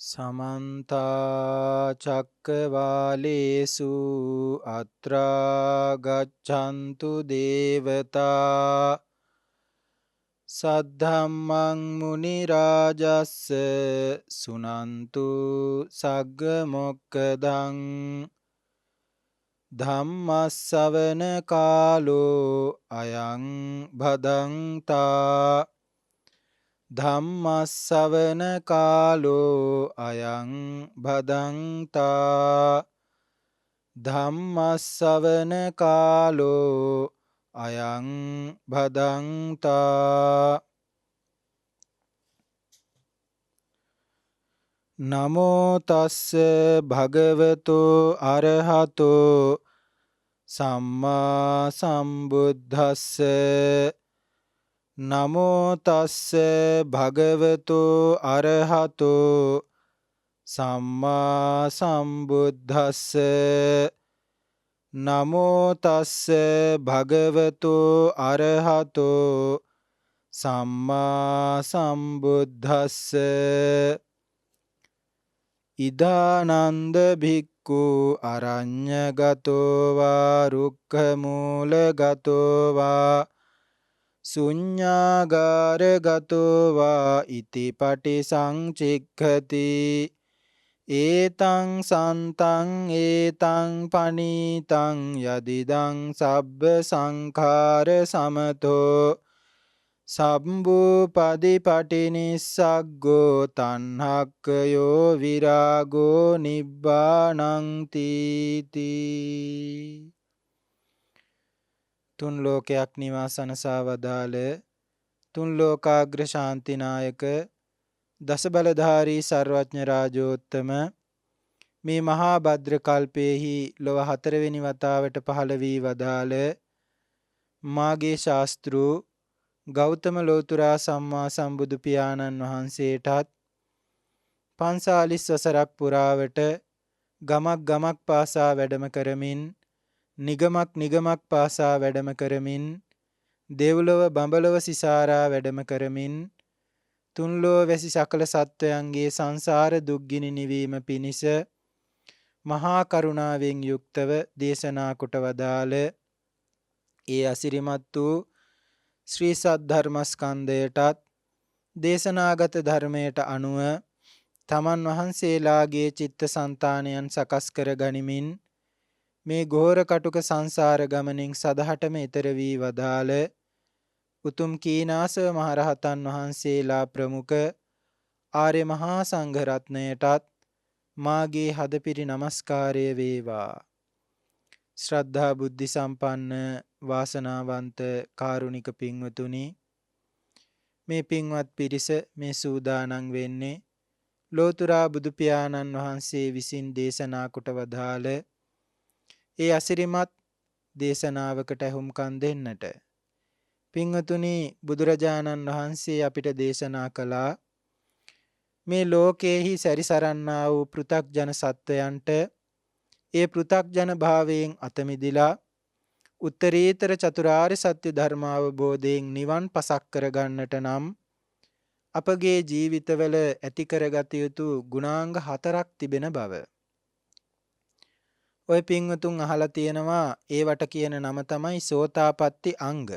समन्ता चक्रवालेषु अत्रा गच्छन्तु देवता सद्धम्मं मुनिराजस्य सुनन्तु सग्गमोक्खदं धम्मස්සවන कालो अयं भदन्ता ධම්මස්සවන කාලෝ අයං භදන්තා ධම්මස්සවන කාලෝ අයං භදන්තා නමෝ තස්ස භගවතෝ අරහතෝ සම්මා සම්බුද්දස්ස නමෝ තස්ස භගවතෝ අරහතෝ සම්මා සම්බුද්දස්ස නමෝ තස්ස භගවතෝ අරහතෝ සම්මා සම්බුද්දස්ස ඉදානන්ද භික්ඛු අරඤ්ඤගතෝ වා රුක්ඛමූලගතෝ වා සුඤ්ඤාගාරගතෝ වා ඉති පටිසංචික්ඛති ඒතං සන්තං ඒතං පනීතං යදිදං සබ්බ සංඛාර සමතෝ සම්බුපදි පටිනිස්සග්ගෝ තණ්හක්ඛයෝ විරාගෝ නිබ්බානං තීති තුන් ලෝකයක් නිවාසනසා වදාළ තුන් ලෝකාග්‍ර ශාන්තිනායක දස බලධාරී සර්වඥ රාජෝත්තම මේ මහා භද්‍ර කල්පයේහි ලොව හතරවෙනි වතාවට පහළ වී වදාළ මාගේ ශාස්තෘ ගෞතම ලෝතුරා සම්මා සම්බුදු පියාණන් වහන්සේටත් 45 වසරක් පුරාවට ගමක් ගමක් පාසා වැඩම කරමින් නිගමක් පාසා වැඩම කරමින් දෙව්ලොව බඹලොව සිසාරා වැඩම කරමින් තුන්ලොව වැසි සකල සත්වයන්ගේ සංසාර දුක්ගිනි නිවීම පිණිස මහා කරුණාවෙන් යුක්තව දේශනා කොට වදාළ ඒ අසිරිමත් වූ ශ්‍රී සද්ධර්මස්කන්ධයටත් දේශනාගත ධර්මයට අනුව තමන් වහන්සේලාගේ චිත්ත සංතානයන් සකස් කර ගනිමින් මේ ගෝර කටුක සංසාර ගමනින් සදහටම ඈතර වී වදාළ උතුම් කීනාසව මහරහතන් වහන්සේලා ප්‍රමුඛ ආර්ය මහා සංඝ රත්නයටත් මාගේ හදපිරි නමස්කාරය වේවා. ශ්‍රද්ධා බුද්ධ සම්පන්න වාසනාවන්ත කාරුණික පින්වතුනි, මේ පින්වත් පිරිස මේ සූදානම් වෙන්නේ ලෝතුරා බුදු පියාණන් වහන්සේ විසින් දේශනා කොට වදාළ ඒ අසිරිමත් දේශනාවකට ඇහුම්කන් දෙන්නට. පින්වතුනි, බුදුරජාණන් වහන්සේ අපිට දේශනා කළා මේ ලෝකයේහි සැරිසරන්නා වූ පෘථග්ජන සත්වයන්ට ඒ පෘථග්ජන භාවයෙන් අත මිදිලා උත්තරීතර චතුරාර්ය සත්‍ය ධර්මාවබෝධයෙන් නිවන් පසක් කරගන්නට නම් අපගේ ජීවිතවල ඇති කරගත යුතු ගුණාංග 4ක් තිබෙන බව. ඔය පින්වතුන් අහලා තියෙනවා ඒවට කියන නම තමයි සෝතාපට්ටි අංග.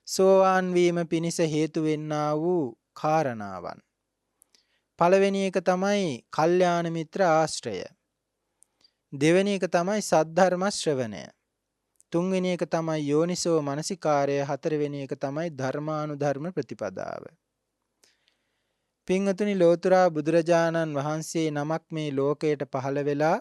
සෝවාන් වීම පිණිස හේතු වෙන්නා වූ කාරණාවන්. පළවෙනි එක තමයි කල්යාණ මිත්‍ර ආශ්‍රය. දෙවෙනි එක තමයි සද්ධර්ම ශ්‍රවණය. තුන්වෙනි එක තමයි යෝනිසෝ මනසිකාරය. හතරවෙනි එක තමයි ධර්මානුධර්ම ප්‍රතිපදාව. පින්වතුනි, ලෝතුරා බුදුරජාණන් වහන්සේ නමක් මේ ලෝකයට පහළ වෙලා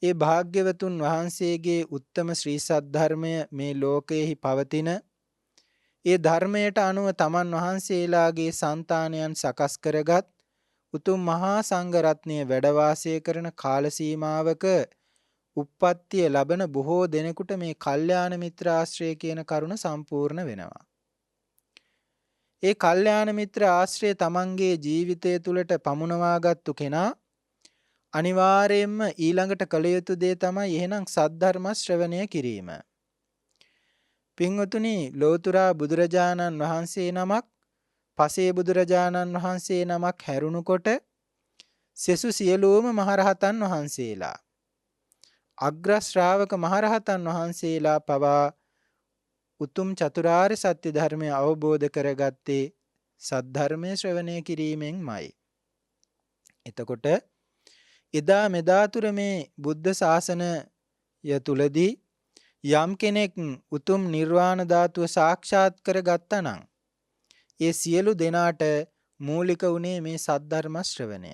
ඒ භාග්‍යවතුන් වහන්සේගේ උත්තම ශ්‍රී සද්ධර්මය මේ ලෝකයේහි පවතින ඒ ධර්මයට අනුව තමන් වහන්සේලාගේ సంతානයන් සකස් කරගත් උතුම් මහා සංඝ රත්නය වැඩ වාසය කරන කාල සීමාවක උප්පත්තිය ලබන බොහෝ දෙනෙකුට මේ කල්යාණ මිත්‍ර ආශ්‍රය කියන කරුණ සම්පූර්ණ වෙනවා. ඒ කල්යාණ මිත්‍ර ආශ්‍රය තමන්ගේ ජීවිතය තුළට පමුණවාගත්තු කෙනා අනිවාර්යයෙන්ම ඊළඟට කළ යුතු දේ තමයි එහෙනම් සද්ධර්ම ශ්‍රවණය කිරීම. පින්වතුනි, ලෝතුරා බුදුරජාණන් වහන්සේ නමක් පසේ බුදුරජාණන් වහන්සේ නමක් හැරුණුකොට සෙසු සියලුම මහරහතන් වහන්සේලා අග්‍ර ශ්‍රාවක මහරහතන් වහන්සේලා පවා උතුම් චතුරාර්ය සත්‍ය ධර්මය අවබෝධ කරගත්තේ සද්ධර්මයේ ශ්‍රවණය කිරීමෙන්මයි. එතකොට එදා මෙදාතුර මේ බුද්ධ ශාසනය තුලදී යම් කෙනෙක් උතුම් නිර්වාණ ධාතුව සාක්ෂාත් කරගත්තා නම් ඒ සියලු දෙනාට මූලික උනේ මේ සද්ධර්ම ශ්‍රවණය.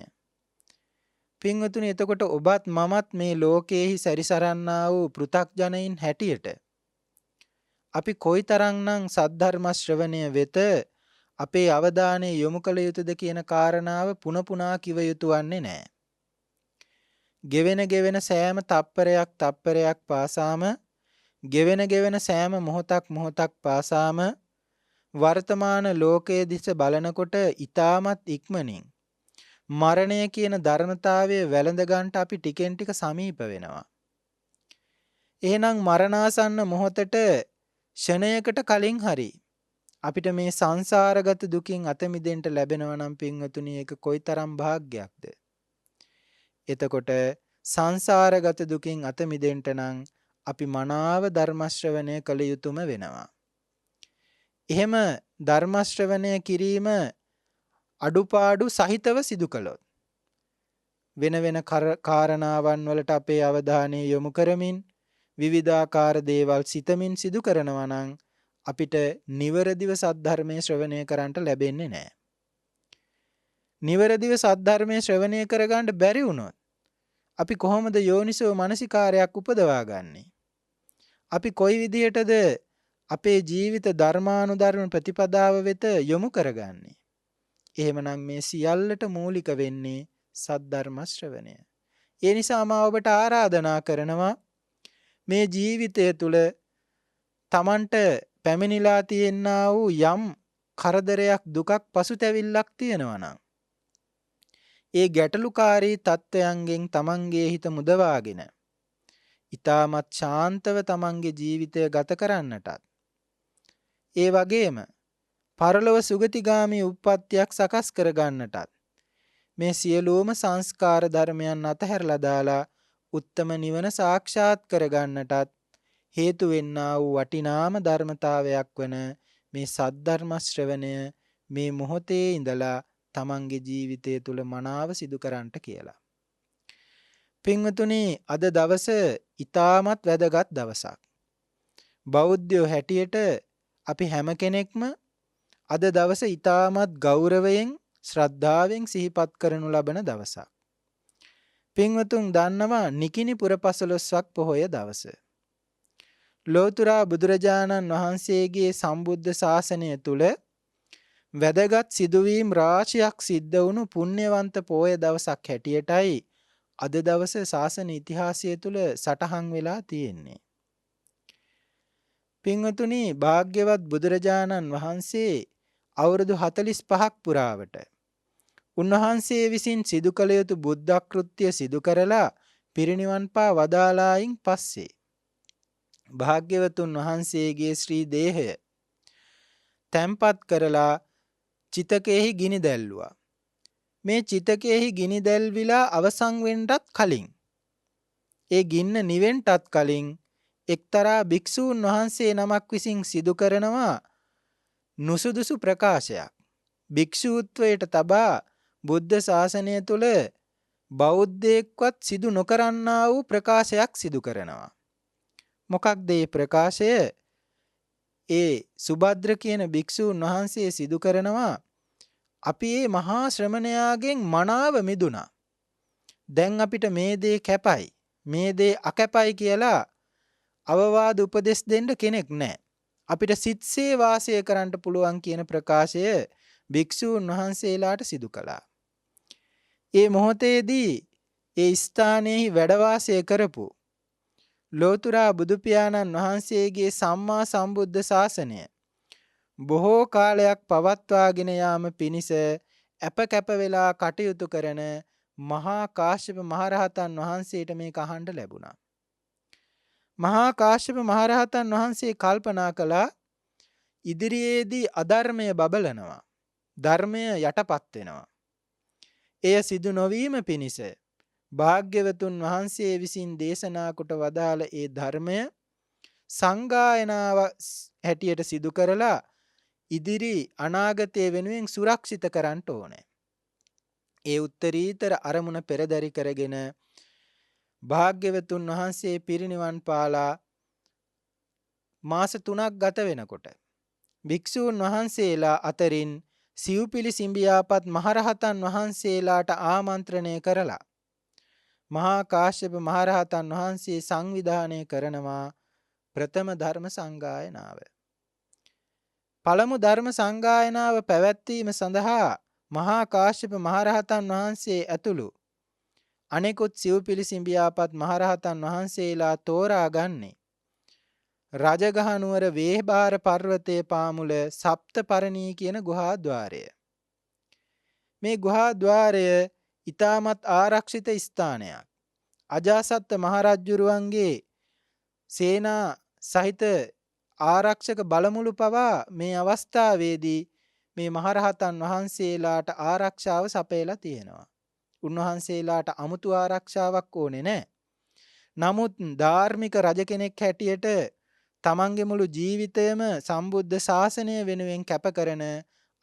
පින්වතුනි, එතකොට ඔබත් මමත් මේ ලෝකයේහි සැරිසරන්නා වූ පෘථග්ජනයින් හැටියට අපි කොයිතරම්නම් සද්ධර්ම ශ්‍රවණය වෙත අපේ අවධානය යොමු කළ යුතුද කියන කාරණාව පුන පුනා කිව යුතු වන්නේ නැහැ. ගෙවෙන සෑම තප්පරයක් පාසාම ගෙවෙන සෑම මොහොතක් පාසාම වර්තමාන ලෝකයේ දිස බලනකොට ඊටමත් ඉක්මනින් මරණය කියන ධර්මතාවය වැළඳ ගන්නට අපි ටිකෙන් ටික සමීප වෙනවා. එහෙනම් මරණාසන්න මොහොතට ෂණයකට කලින් හරි අපිට මේ සංසාරගත දුකින් අත මිදෙන්න ලැබෙනවා නම් පින්වතුනි, ඒක කොයිතරම් වාග්යක්ද. එතකොට සංසාරගත දුකින් අත මිදෙන්න නම් අපි මනාව ධර්ම ශ්‍රවණය කළ යුතුම වෙනවා. එහෙම ධර්ම ශ්‍රවණය කිරීම අඩුපාඩු සහිතව සිදු කළොත් වෙන කාරණාවන් වලට අපේ අවධානය යොමු කරමින් විවිධාකාර දේවල් සිතමින් සිදු කරනවා නම් අපිට නිවරදිව සද්ධර්මයේ ශ්‍රවණය කරන්නට ලැබෙන්නේ නැහැ. නිවරදිව සද්ධර්මයේ ශ්‍රවණය කරගන්න බැරි වුණොත් අපි කොහොමද යෝනිසෝ මනසිකාරයක් උපදවා ගන්නේ? අපි කොයි විදිහටද අපේ ජීවිත ධර්මානුධර්ම ප්‍රතිපදාව වෙත යොමු කරගන්නේ? එහෙමනම් මේ සියල්ලට මූලික වෙන්නේ සද්ධර්ම ශ්‍රවණය. ඒ නිසා මා ඔබට ආරාධනා කරනවා මේ ජීවිතය තුළ Tamanට පැමිණිලා තියෙනා වූ යම් කරදරයක් දුකක් පසුතැවිල්ලක් තියෙනවා නම් ඒ ගැටලුකාරී තත්ත්වයන්ගෙන් Tamanගේ හිත මුදවාගෙන ඊටමත් ශාන්තව Tamanගේ ජීවිතය ගත කරන්නටත් ඒ වගේම පරලොව සුගතිගාමී උප්පත්තියක් සකස් කර ගන්නටත් මේ සියලුම සංස්කාර ධර්මයන් අතහැරලා දාලා උත්තම නිවන සාක්ෂාත් කර ගන්නටත් හේතු වෙන්නා වූ වටිනාම ධර්මතාවයක් වන මේ සද්ධර්ම ශ්‍රවණය මේ මොහොතේ ඉඳලා තමන්ගේ ජීවිතය තුළ මනාව සිදු කරන්නට කියලා. පින්වතුනි, අද දවස ඊටමත් වැදගත් දවසක්. බෞද්ධයෝ හැටියට අපි හැම කෙනෙක්ම අද දවස ඊටමත් ගෞරවයෙන් ශ්‍රද්ධාවෙන් සිහිපත් කරනු ලබන දවසක්. පින්වතුන් දන්නවා නිකිණි පුරපසළොස්වක් පොහොය දවස. ලෝතර බුදුරජාණන් වහන්සේගේ සම්බුද්ධ ශාසනය තුල වැදගත් සිදුවීම් රාශියක් සිද්ධ වුණු පුණ්‍යවන්ත පොහොය දවසක් හැටියටයි අද දවස ශාසන ඉතිහාසය තුල සටහන් වෙලා තියෙන්නේ. පින්වතුනි, භාග්‍යවත් බුදුරජාණන් වහන්සේ අවුරුදු 45ක් පුරාවට උන්වහන්සේ විසින් සිදු කළ යුතු බුද්ධ කෘත්‍ය සිදු කරලා පිරිනිවන් පා වදාලායින් පස්සේ භාග්‍යවතුන් වහන්සේගේ ශ්‍රී දේහය තැන්පත් කරලා චිතකයේහි ගිනි දැල්ලුවා. මේ චිතකයේහි ගිනි දැල්විලා අවසන් වෙන්නටත් කලින්, ඒ ගින්න නිවෙන්නටත් කලින් එක්තරා භික්ෂූන් වහන්සේ නමක් විසින් සිදු කරනවා නුසුදුසු ප්‍රකාශයක්. භික්ෂූත්වයට තබා බුද්ධ ශාසනය තුළ බෞද්ධයෙක්වත් සිදු නොකරන්නා වූ ප්‍රකාශයක් සිදු කරනවා. මොකක්ද මේ ප්‍රකාශය? ඒ සුභද්‍ර කියන භික්ෂූන් වහන්සේ සිදු කරනවා, අපි මේ මහා ශ්‍රමණයාගෙන් මනාව මිදුණා. දැන් අපිට මේ දේ කැපයි, මේ දේ අකැපයි කියලා අවවාද උපදෙස් දෙන්න කෙනෙක් නැහැ. අපිට සිත්සේ වාසය කරන්න පුළුවන් කියන ප්‍රකාශය භික්ෂූන් වහන්සේලාට සිදු කළා. ඒ මොහොතේදී ඒ ස්ථානයේහි වැඩ වාසය කරපු ලෝතර බුදු පියාණන් වහන්සේගේ සම්මා සම්බුද්ධ ශාසනය බොහෝ කාලයක් පවත්වාගෙන යාම පිණිස අප වෙලා කටයුතු කරන මහා කාශ්‍යප මහරහතන් වහන්සේට මේක අහන්න ලැබුණා. මහා කාශ්‍යප මහරහතන් වහන්සේ කල්පනා කළා, ඉදිරියේදී අධර්මය බබලනවා, ධර්මය යටපත් වෙනවා. එය සිදු නොවීම පිණිස භාග්‍යවතුන් වහන්සේ විසින් දේශනා කොට වදාළ ඒ ධර්මය සංගායනාව හැටියට සිදු කරලා ඉදිරි අනාගතය වෙනුවෙන් සුරක්ෂිත කරන්න ඕනේ. ඒ උත්තරීතර අරමුණ පෙරදරි කරගෙන භාග්‍යවතුන් වහන්සේ පිරිනිවන් පාලා මාස 3ක් ගත වෙනකොට භික්ෂූන් වහන්සේලා අතරින් සිව්පිලි සිඹියාපත් මහරහතන් වහන්සේලාට ආමන්ත්‍රණය කරලා මහා කාශ්‍යප මහරහතන් වහන්සේ සංවිධානය කරනවා ප්‍රථම ධර්ම සංගායනාව. පළමු ධර්ම සංගායනාව පැවැත්වීම සඳහා මහා කාශ්‍යප මහරහතන් වහන්සේ ඇතුළු අනෙකුත් සිව්පිලි සිඹියාපත් මහරහතන් වහන්සේලා තෝරාගන්නේ රජගහ නුවර වේහබාර පර්වතයේ පාමුල සප්තපරණී කියන ගුහාද්වාරය. මේ ගුහාද්වාරය ඊටමත් ආරක්ෂිත ස්ථානයක්. අජාසත් මහරජුරුවන්ගේ සේනා සහිත ආරක්ෂක බලමුළු පවා මේ අවස්ථාවේදී මේ මහරහතන් වහන්සේලාට ආරක්ෂාව සපයලා තියෙනවා. උන්වහන්සේලාට 아무තු ආරක්ෂාවක් ඕනේ නැහැ. නමුත් ධාර්මික රජ කෙනෙක් හැටියට තමන්ගේ මුළු ජීවිතයම සම්බුද්ධ ශාසනය වෙනුවෙන් කැප කරන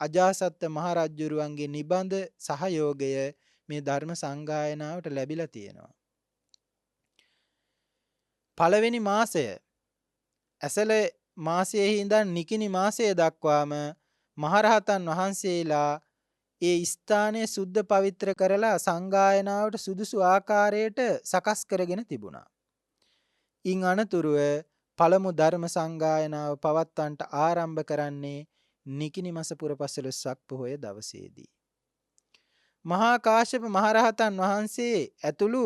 අජාසත් මහරජුරුවන්ගේ නිබඳ සහයෝගය මේ ධර්ම සංගායනාවට ලැබිලා තියෙනවා. පළවෙනි මාසය ඇසළ මාසයේ ඉඳන් නිකිණි මාසය දක්වාම මහරහතන් වහන්සේලා ඒ ස්ථානය සුද්ධ පවිත්‍ර කරලා සංගායනාවට සුදුසු ආකාරයට සකස් කරගෙන තිබුණා. ඉන් අනතුරුව පළමු ධර්ම සංගායනාව පවත්වන්නට ආරම්භ කරන්නේ නිකිණි මාස පුරපසළොස්වක පොහොය දවසේදී. මහා කාශ්‍යප මහරහතන් වහන්සේ ඇතුළු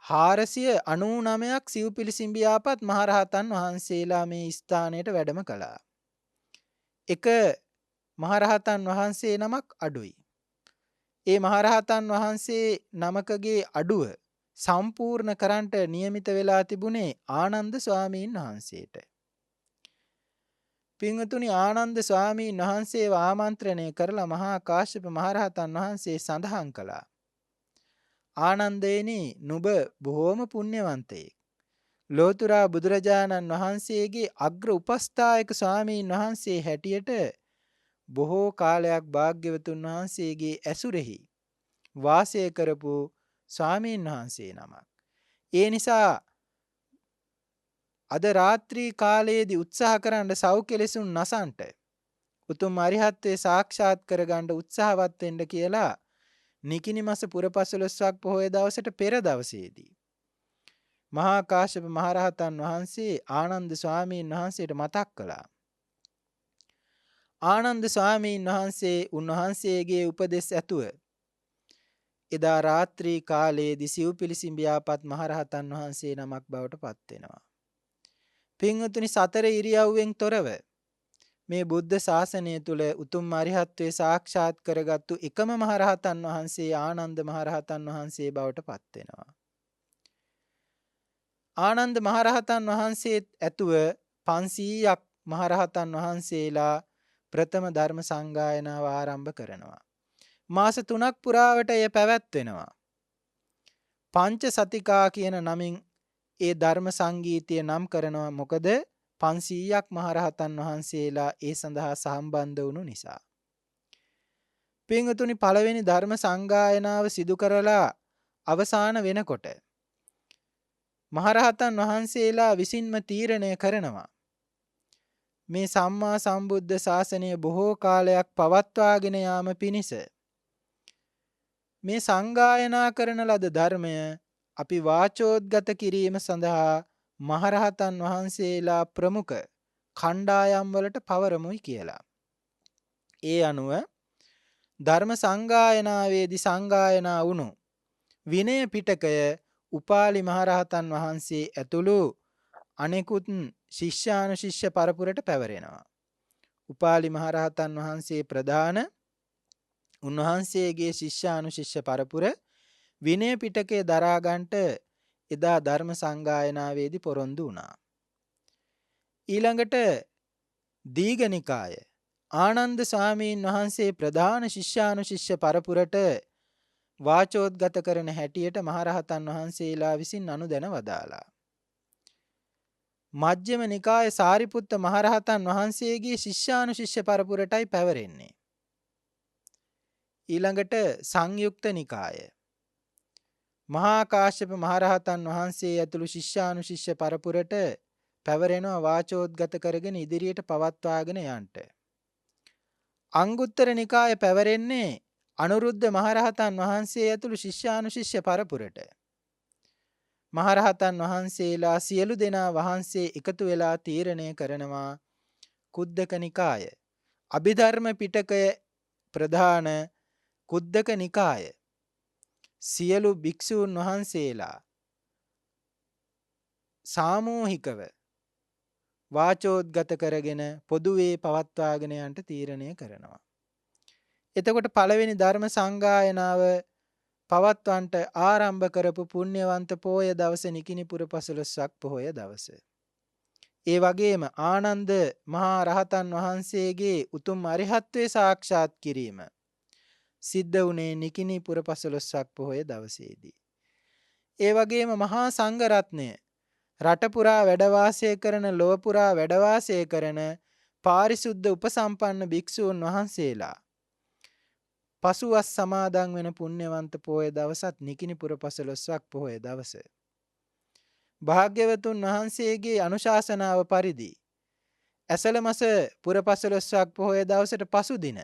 499ක් සිව්පිලි සිඹියාපත් මහරහතන් වහන්සේලා මේ ස්ථානයට වැඩම කළා. එක මහරහතන් වහන්සේ නමක් අඩුයි. ඒ මහරහතන් වහන්සේ නමකගේ අඩුව සම්පූර්ණ කරන්නට නියමිත වෙලා තිබුණේ ආනන්ද ස්වාමීන් වහන්සේට. පින්වතුනි, ආනන්ද ස්වාමීන් වහන්සේව ආමන්ත්‍රණය කරලා මහා කාශ්‍යප මහරහතන් වහන්සේ සඳහන් කළා. ආනන්දේනි, නුඹ බොහෝම පුණ්‍යවන්තයෙක්. ලෝතුරා බුදුරජාණන් වහන්සේගේ අග්‍ර උපස්ථායක ස්වාමීන් වහන්සේ හැටියට බොහෝ කාලයක් භාග්‍යවතුන් වහන්සේගේ ඇසුරෙහි වාසය කරපු ස්වාමීන් වහන්සේ නමක්. ඒ නිසා අද රාත්‍රී කාලයේදී උත්සාහ කරන්න සෞඛ්‍යලෙසුන් නසන්ට උතුම් අරිහත්ත්වයේ සාක්ෂාත් කරගන්න උත්සාහවත් වෙන්න කියලා නිකිණි මාස පුරපසළොස්වක පොහොය දවසට පෙර දවසේදී මහා කාශ්‍යප මහරහතන් වහන්සේ ආනන්ද ස්වාමීන් වහන්සේට මතක් කළා. ආනන්ද ස්වාමීන් වහන්සේ උන්වහන්සේගේ උපදෙස් ඇතුව එදා රාත්‍රී කාලයේදී සිව්පිලි සිඹියාපත් මහරහතන් වහන්සේ නමක් බවට පත් වෙනවා. පින්වතුනි, සතර ඉරියව්වෙන් තොරව මේ බුද්ධ ශාසනය තුල උතුම් අරිහත්ත්වයේ සාක්ෂාත් කරගත්තු එකම මහරහතන් වහන්සේ ආනන්ද මහරහතන් වහන්සේ බවට පත් වෙනවා. ආනන්ද මහරහතන් වහන්සේත් ඇතුව 500ක් මහරහතන් වහන්සේලා ප්‍රථම ධර්ම සංගායනාව ආරම්භ කරනවා. මාස 3ක් පුරාවට එය පැවැත්වෙනවා. පංච සතිකා කියන නමින් ඒ ධර්ම සංගීතය නම් කරනවා. මොකද 500ක් මහරහතන් වහන්සේලා ඒ සඳහා සම්බන්ධ වුණු නිසා. පින්වතුනි, පළවෙනි ධර්ම සංගායනාව සිදු කරලා අවසාන වෙනකොට මහරහතන් වහන්සේලා විසින්ම තීරණය කරනවා මේ සම්මා සම්බුද්ධ ශාසනය බොහෝ කාලයක් පවත්වාගෙන යාම පිණිස මේ සංගායනා කරන ලද ධර්මය අපි වාචෝද්ගත කිරීම සඳහා මහරහතන් වහන්සේලා ප්‍රමුඛ කණ්ඩායම් වලට පවරමුයි කියලා. ඒ අනුව ධර්ම සංගායනාවේදී සංගායනා වුණු විනය පිටකය උපාලි මහරහතන් වහන්සේ ඇතුළු අනෙකුත් ශිෂ්‍යානුශිෂ්‍ය පරපුරට පැවරෙනවා. උපාලි මහරහතන් වහන්සේ ප්‍රධාන, උන්වහන්සේගේ ශිෂ්‍යානුශිෂ්‍ය පරපුර විනය පිටකේ දරා ගන්නට එදා ධර්ම සංගායනාවේදී පොරොන්දු වුණා. ඊළඟට දීඝනිකාය ආනන්ද ස්වාමීන් වහන්සේ ප්‍රධාන ශිෂ්‍යානුශිෂ්‍ය පරපුරට වාචෝද්ගත කරන හැටියට මහරහතන් වහන්සේලා විසින් අනුදැන වදාලා. මජ්ක්‍ධිම නිකායේ සාරිපුත්ත මහරහතන් වහන්සේගේ ශිෂ්‍යානුශිෂ්‍ය පරපුරටයි පැවරෙන්නේ. ඊළඟට සංයුක්ත නිකාය මහා කාශ්‍යප මහරහතන් වහන්සේ ඇතුළු ශිෂ්‍යානුශිෂ්‍ය පරපුරට පැවරෙනවා වාචෝද්ගත කරගෙන ඉදිරියට පවත්වාගෙන යන්නට. අංගුත්තර නිකායේ පැවරෙන්නේ අනුරුද්ධ මහරහතන් වහන්සේ ඇතුළු ශිෂ්‍යානුශිෂ්‍ය පරපුරට. මහරහතන් වහන්සේලා සියලු දෙනා වහන්සේ එකතු වෙලා තීරණය කරනවා කුද්දක නිකාය අභිධර්ම පිටකය ප්‍රධාන කුද්දක නිකාය සියලු භික්ෂූන් වහන්සේලා සාමූහිකව වාචෝද්ගත කරගෙන පොදුවේ පවත්වාගෙන යන්නට තීරණය කරනවා. එතකොට පළවෙනි ධර්ම සංගායනාව පවත්වන්නට ආරම්භ කරපු පුණ්‍යවන්ත පෝය දවස නිකිණිපුර 15ක් පොහොය දවස. ඒ වගේම ආනන්ද මහා රහතන් වහන්සේගේ උතුම් අරිහත්ත්වයේ සාක්ෂාත් කිරීම සිද්ධ වුණේ නිකිණිපුර 15ක් පොහොය දවසේදී. ඒ වගේම මහා සංඝ රත්නය රට පුරා වැඩ වාසය කරන ලොව පුරා වැඩ වාසය කරන පාරිශුද්ධ උපසම්පන්න භික්ෂූන් වහන්සේලා පසුවස් සමාදන් වෙන පුණ්‍යවන්ත පොහොය දවසත් නිකිණිපුර 15ක් පොහොය දවස. භාග්‍යවතුන් වහන්සේගේ අනුශාසනාව පරිදි ඇසළ මාස පුර 15ක් පොහොය දවසට පසු දින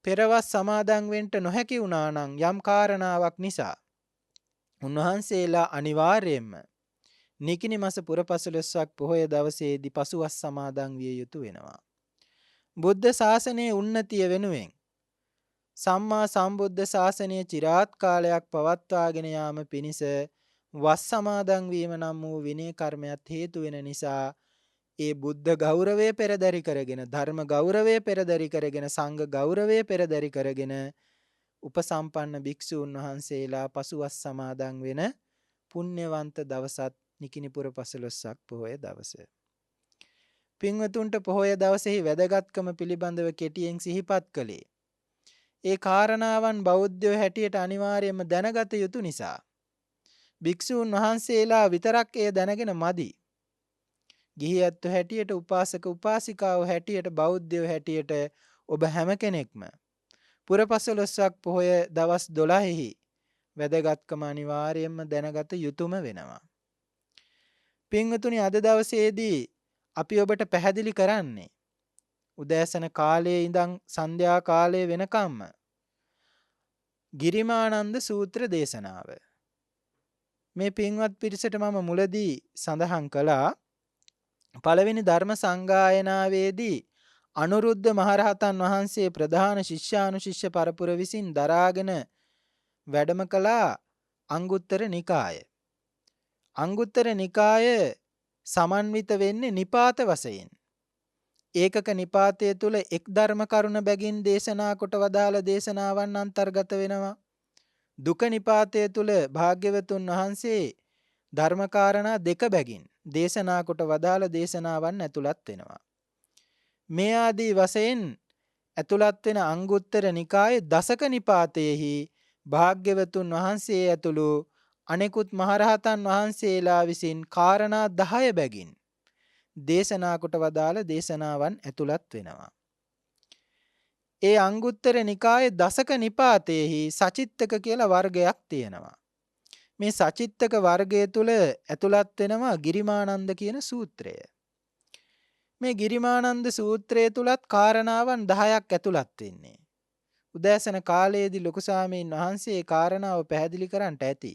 පෙරවස් සමාදන් වෙන්න නොහැකි වුණා නම් යම් කාරණාවක් නිසා උන්වහන්සේලා අනිවාර්යයෙන්ම නිකිණි මාස පුර 15ක් පොහොය දවසේදී පසුවස් සමාදන් විය යුතු වෙනවා. බුද්ධ ශාසනයේ උන්නතිය වෙනුවෙන් සම්මා සම්බුද්ධ ශාසනය চিරාත් කාලයක් පවත්වාගෙන යාම පිණිස වස් සමාදන් වීම නම් වූ විනය කර්මයක් හේතු වෙන නිසා ඒ බුද්ධ ගෞරවය පෙරදරි කරගෙන ධර්ම ගෞරවය පෙරදරි කරගෙන සංඝ ගෞරවය පෙරදරි කරගෙන උපසම්පන්න භික්ෂූන් වහන්සේලා පසුවස් සමාදන් වෙන පුණ්‍යවන්ත දවසත් නිකිණිපුර 15ක් පොහොය දවස. පින්වතුන්ට පොහොය දවසෙහි වැදගත්කම පිළිබඳව කෙටියෙන් සිහිපත් කළේ ඒ කාරණාවන් බෞද්ධයෝ හැටියට අනිවාර්යයෙන්ම දැනගත යුතු නිසා භික්ෂූන් වහන්සේලා විතරක් එය දැනගෙන මදි. ගිහියත්තු හැටියට උපාසක උපාසිකාව හැටියට බෞද්ධයෝ හැටියට ඔබ හැම කෙනෙක්ම පුර 15ක් පොහොය දවස් 12හි වැදගත්කම අනිවාර්යයෙන්ම දැනගත යුතුම වෙනවා. පින්වතුනි අද දවසේදී අපි ඔබට පැහැදිලි කරන්නේ උදෑසන කාලයේ ඉඳන් සන්ධ්‍යා කාලයේ වෙනකම්ම ගිරිමානන්ද සූත්‍ර දේශනාව. මේ පින්වත් පිරිසට මම මුලදී සඳහන් කළා පළවෙනි ධර්ම සංගායනාවේදී අනුරුද්ධ මහරහතන් වහන්සේ ප්‍රධාන ශිෂ්‍යානුශිෂ්‍ය පරපුර විසින් දරාගෙන වැඩම කළා අංගුත්තර නිකාය. අංගුත්තර නිකාය සමන්විත වෙන්නේ නිපාත වශයෙන්. ඒකක නිපාතය තුල එක් ධර්ම කරුණ බැගින් දේශනා කොට වදාළ දේශනාවන් අන්තර්ගත වෙනවා. දුක නිපාතය තුල භාග්‍යවතුන් වහන්සේ ධර්මකාරණා දෙක බැගින් දේශනා කොට වදාළ දේශනාවන් ඇතුළත් වෙනවා. මේ ආදී වශයෙන් ඇතුළත් වෙන අංගුත්තර නිකායේ දසක නිපාතයේහි භාග්‍යවතුන් වහන්සේ ඇතුළු අනෙකුත් මහරහතන් වහන්සේලා විසින් කාරණා 10 බැගින් දේශනා කොට වදාළ දේශනාවන් ඇතුළත් වෙනවා. ඒ අංගුත්තර නිකායේ දසක නිපාතයේහි සචිත්තක කියලා වර්ගයක් තියෙනවා. මේ සචිත්තක වර්ගය තුල ඇතුළත් වෙනවා ගිරිමානන්ද කියන සූත්‍රය. මේ ගිරිමානන්ද සූත්‍රය තුලත් කාරණාවන් 10ක් ඇතුළත් වෙන්නේ. උදෑසන කාලයේදී ලොකු සාමීන් වහන්සේ කාරණාව පැහැදිලි කරන්නට ඇති.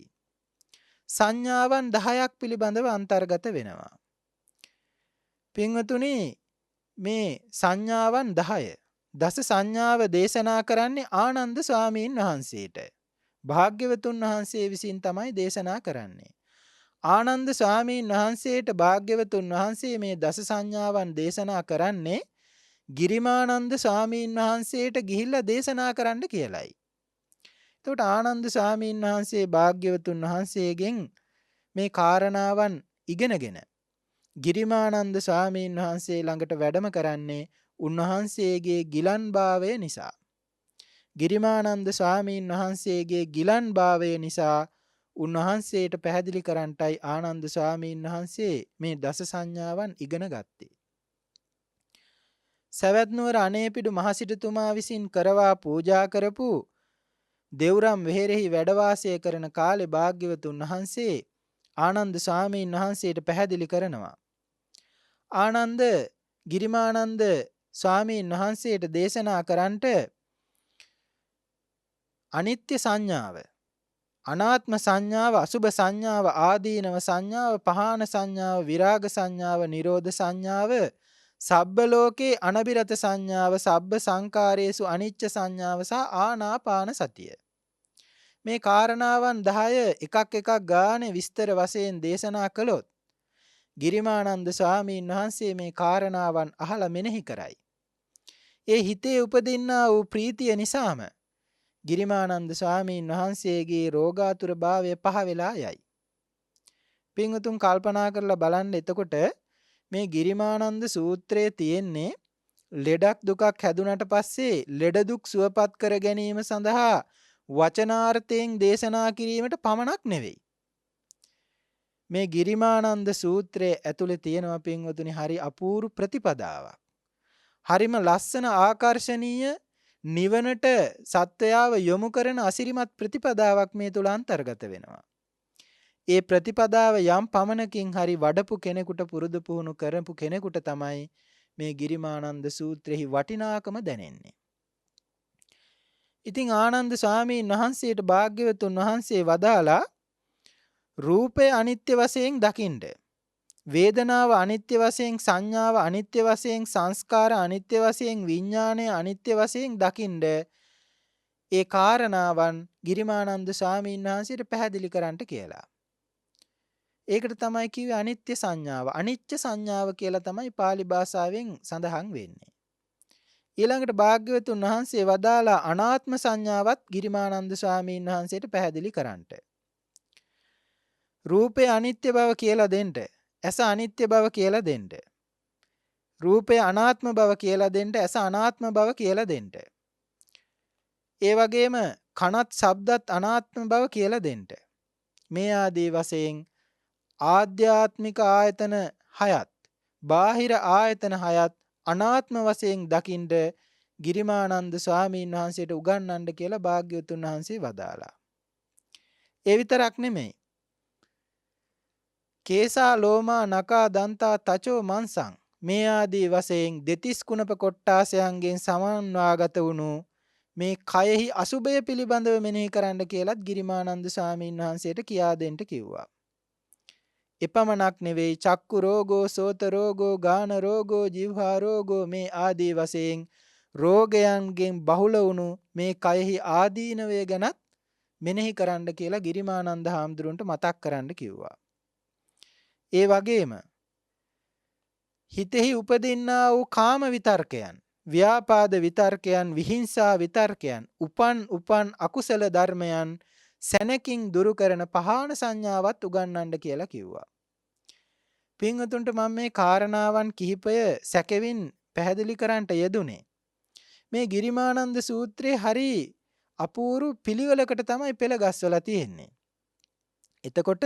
සංඥාවන් 10ක් පිළිබඳව අන්තර්ගත වෙනවා. පින්වතුනි මේ සංඥාවන් 10 දස සංඥාව දේශනා කරන්නේ ආනන්ද ස්වාමීන් වහන්සේට. භාග්‍යවතුන් වහන්සේ විසින් තමයි දේශනා කරන්නේ. ආනන්ද ස්වාමීන් වහන්සේට භාග්‍යවතුන් වහන්සේ මේ දස සංඥාවන් දේශනා කරන්නේ ගිරිමානන්ද ස්වාමීන් වහන්සේට ගිහිල්ලා දේශනා කරන්න කියලයි. එතකොට ආනන්ද ස්වාමීන් වහන්සේ භාග්‍යවතුන් වහන්සේගෙන් මේ කාරණාවන් ඉගෙනගෙන ගිරිමානන්ද ස්වාමීන් වහන්සේ ළඟට වැඩම කරන්නේ උන්වහන්සේගේ ගිලන්භාවය නිසා. ගිරිමානන්ද ස්වාමීන් වහන්සේගේ ගිලන් භාවය නිසා උන්වහන්සේට පැහැදිලි කරන්නටයි ආනන්ද ස්වාමීන් වහන්සේ මේ දස සංඥාවන් ඉගෙන ගත්තේ. සවැත් නුවර අනේපිඩු මහසිටුතුමා විසින් කරවා පූජා කරපු දෙව්රම් වෙහෙරෙහි වැඩ වාසය කරන කාලේ භාග්‍යවතුන් වහන්සේ ආනන්ද ස්වාමීන් වහන්සේට පැහැදිලි කරනවා. ආනන්ද ගිරිමානන්ද ස්වාමීන් වහන්සේට දේශනා කරන්නට අනිත්‍ය සංඥාව, අනාත්ම සංඥාව, අසුභ සංඥාව, ආදීනව සංඥාව, පහාන සංඥාව, විරාග සංඥාව, නිරෝධ සංඥාව, සබ්බ ලෝකේ අනබිරත සංඥාව, සබ්බ සංකාරේසු අනිච්ච සංඥාව සහ ආනාපාන සතිය. මේ කාරණාවන් 10 එකක් එකක් ගානේ විස්තර වශයෙන් දේශනා කළොත් ගිරිමානන්ද ස්වාමීන් වහන්සේ මේ කාරණාවන් අහලා මෙනෙහි කරයි. ඒ හිතේ උපදින්නා වූ ප්‍රීතිය නිසාම ගිරිමානන්ද ස්වාමීන් වහන්සේගේ රෝගාතුර භාවය පහ වෙලා යයි. පින්වතුන් කල්පනා කරලා බලන්න එතකොට මේ ගිරිමානන්ද සූත්‍රයේ තියෙන්නේ ලෙඩක් දුකක් හැදුනට පස්සේ ලෙඩ දුක් සුවපත් කර ගැනීම සඳහා වචනාර්ථයෙන් දේශනා කිරීමට පමණක් නෙවෙයි. මේ ගිරිමානන්ද සූත්‍රයේ ඇතුලේ තියෙනවා පින්වතුනි හරි අපූර්ව ප්‍රතිපදාවක්. හරිම ලස්සන ආකර්ශනීය නිවනට සත්වයාව යොමු කරන අසිරිමත් ප්‍රතිපදාවක් මේ තුල අන්තර්ගත වෙනවා. ඒ ප්‍රතිපදාව යම් පමණකින් හරි වඩපු කෙනෙකුට පුරුදු පුහුණු කරපු කෙනෙකුට තමයි මේ ගිරිමානන්ද සූත්‍රෙහි වටිනාකම දැනෙන්නේ. ඉතින් ආනන්ද ස්වාමීන් වහන්සේට භාග්‍යවතුන් වහන්සේ වදාලා රූපය අනිත්‍ය වශයෙන් දකින්න, වේදනාව අනිත්‍ය වශයෙන්, සංඥාව අනිත්‍ය වශයෙන්, සංස්කාර අනිත්‍ය වශයෙන්, විඥාණය අනිත්‍ය වශයෙන් දකින්න ඒ කාරණාවන් ගිරිමානන්ද ස්වාමීන් වහන්සේට පැහැදිලි කරන්නට කියලා. ඒකට තමයි කිව්වේ අනිත්‍ය සංඥාව. අනිච්ච සංඥාව කියලා තමයි pāli භාෂාවෙන් සඳහන් වෙන්නේ. ඊළඟට භාග්‍යවතුන් වහන්සේ වදාලා අනාත්ම සංඥාවත් ගිරිමානන්ද ස්වාමීන් වහන්සේට පැහැදිලි කරන්නට. රූපය අනිත්‍ය බව කියලා දෙන්න, ඇස අනිත්‍ය බව කියලා දෙන්න. රූපය අනාත්ම බව කියලා දෙන්න, ඇස අනාත්ම බව කියලා දෙන්න. ඒ වගේම කනත් ශබ්දත් අනාත්ම බව කියලා දෙන්න. මේ ආදී වශයෙන් ආධ්‍යාත්මික ආයතන 6ත් බාහිර ආයතන 6ත් අනාත්ම වශයෙන් දකින්න ගිරිමානන්ද ස්වාමීන් වහන්සේට උගන්වන්න කියලා භාග්‍යවතුන් වහන්සේ වදාලා. ඒ විතරක් නෙමෙයි. කේසා ලෝමා නකා දන්තා තචෝ මන්සං මේ ආදී වශයෙන් දෙතිස් කුණප කොට්ටාසයන්ගෙන් සමන්වාගත වුණු මේ කයෙහි අසුභය පිළිබඳව මෙනෙහි කරන්න කියලත් ගිරිමානන්ද ස්වාමීන් වහන්සේට කියා දෙන්න කිව්වා. එපමණක් නෙවෙයි චක්කු රෝගෝ, සෝත රෝගෝ, ගාන රෝගෝ, જીවහා රෝගෝ මේ ආදී වශයෙන් රෝගයන්ගෙන් බහුල වුණු මේ කයෙහි ආදීනවය ගැනත් මෙනෙහි කරන්න කියලා ගිරිමානන්ද හාමුදුරුවන්ට මතක් කරන්න කිව්වා. ඒ වගේම හිතෙහි උපදින්නා වූ කාම විතර්කයන්, ව්‍යාපාද විතර්කයන්, විහිංසා විතර්කයන්, උපන් අකුසල ධර්මයන් සැනකින් දුරු කරන පහාන සංඥාවත් උගන්වන්න කියලා කිව්වා. පින්වතුන්ට මම මේ කාරණාවන් කිහිපය සැකෙවින් පැහැදිලි කරන්නට යෙදුනේ. මේ ගිරිමානන්ද සූත්‍රයේ හරි අපූර්ව පිළිවෙලකට තමයි පෙළ ගස්වලා තියෙන්නේ. එතකොට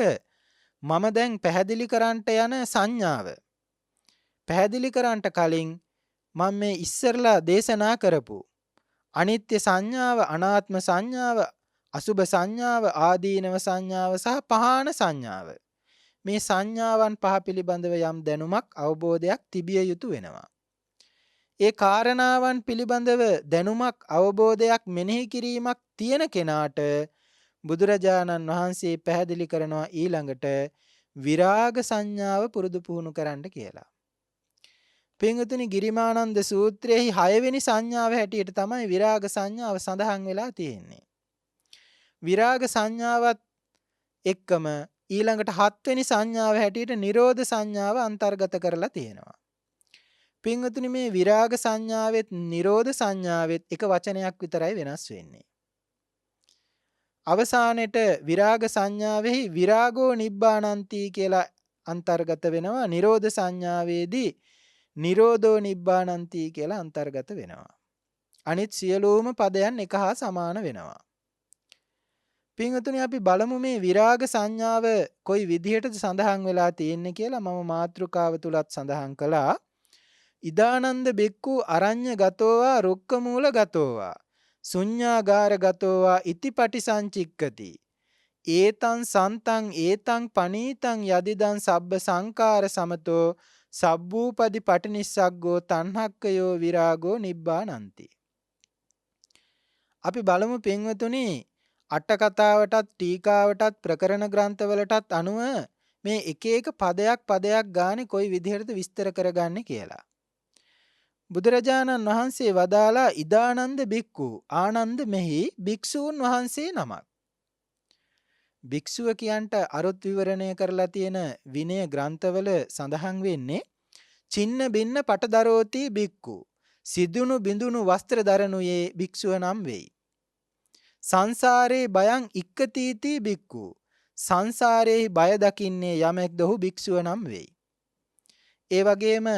මම දැන් පැහැදිලි කරන්නට යන සංඥාව පැහැදිලි කරන්නට කලින් මම මේ ඉස්සරලා දේශනා කරපු අනිත්‍ය සංඥාව, අනාත්ම සංඥාව, අසුභ සංඥාව, ආදීනව සංඥාව සහ පහාන සංඥාව මේ සංඥාවන් පහ පිළිබඳව යම් දැනුමක්, අවබෝධයක් තිබිය යුතු වෙනවා. ඒ කාරණාවන් පිළිබඳව දැනුමක්, අවබෝධයක්, මෙනෙහි කිරීමක් තියෙන කෙනාට බුදුරජාණන් වහන්සේ පැහැදිලි කරනවා ඊළඟට විරාග සංඥාව පුරුදු පුහුණු කරන්න කියලා. පින්වතුනි ගිරිමානන්ද සූත්‍රයේ 6 වෙනි සංඥාව හැටියට තමයි විරාග සංඥාව සඳහන් වෙලා තියෙන්නේ. විරාග සංඥාවත් එක්කම ඊළඟට 7 වෙනි සංඥාව හැටියට නිරෝධ සංඥාව අන්තර්ගත කරලා තියෙනවා. පින්වතුනි මේ විරාග සංඥාවෙත් නිරෝධ සංඥාවෙත් එක වචනයක් විතරයි වෙනස් වෙන්නේ. අවසානයේට විරාග සංඥාවෙහි විරාගෝ නිබ්බානಂತಿ කියලා අන්තර්ගත වෙනවා. නිරෝධ සංඥාවේදී නිරෝධෝ නිබ්බානಂತಿ කියලා අන්තර්ගත වෙනවා. අනිත් සියලුම පදයන් එක හා සමාන වෙනවා. පින්වතුනි අපි බලමු මේ විරාග සංඥාව කොයි විදිහටද සඳහන් වෙලා තියෙන්නේ කියලා. මම මාතෘකාව තුලත් සඳහන් කළා. ඉදානන්ද බික්කු අරඤ්‍ය ගතෝවා රුක්ක මූල ගතෝවා ශුඤ්ඤාගාර ගතෝවා ඉතිපටි සංචික්කති ඒතං සන්තං ඒතං පනීතං යදිදං සබ්බ සංකාර සමතෝ සබ්බූපදි පටිනිස්සග්ගෝ තණ්හක්කයෝ විරාගෝ නිබ්බානන්ති. අපි බලමු පින්වතුනි අට කතාවටත් ටීකාවටත් ප්‍රකරණ ග්‍රන්ථවලටත් අනුව මේ එක එක පදයක් ගානේ කොයි විදිහටද විස්තර කරගන්නේ කියලා. බුදුරජාණන් වහන්සේ වදාලා ඉදානන්ද බික්කු ආනන්ද මෙහි භික්ෂූන් වහන්සේ නමක්. භික්ෂුව කියන්ට අරුත් විවරණය කරලා තියෙන විනය ග්‍රන්ථවල සඳහන් වෙන්නේ චින්න බින්න පටදරෝති බික්කු සිදුණු බිඳුණු වස්ත්‍ර දරනුයේ භික්ෂුව නම් වෙයි. සංසාරේ බයං ඉක්කතීති බික්කු සංසාරේ බය දකින්නේ යමෙක්ද ඔහු භික්ෂුව නම් වෙයි. ඒ වගේම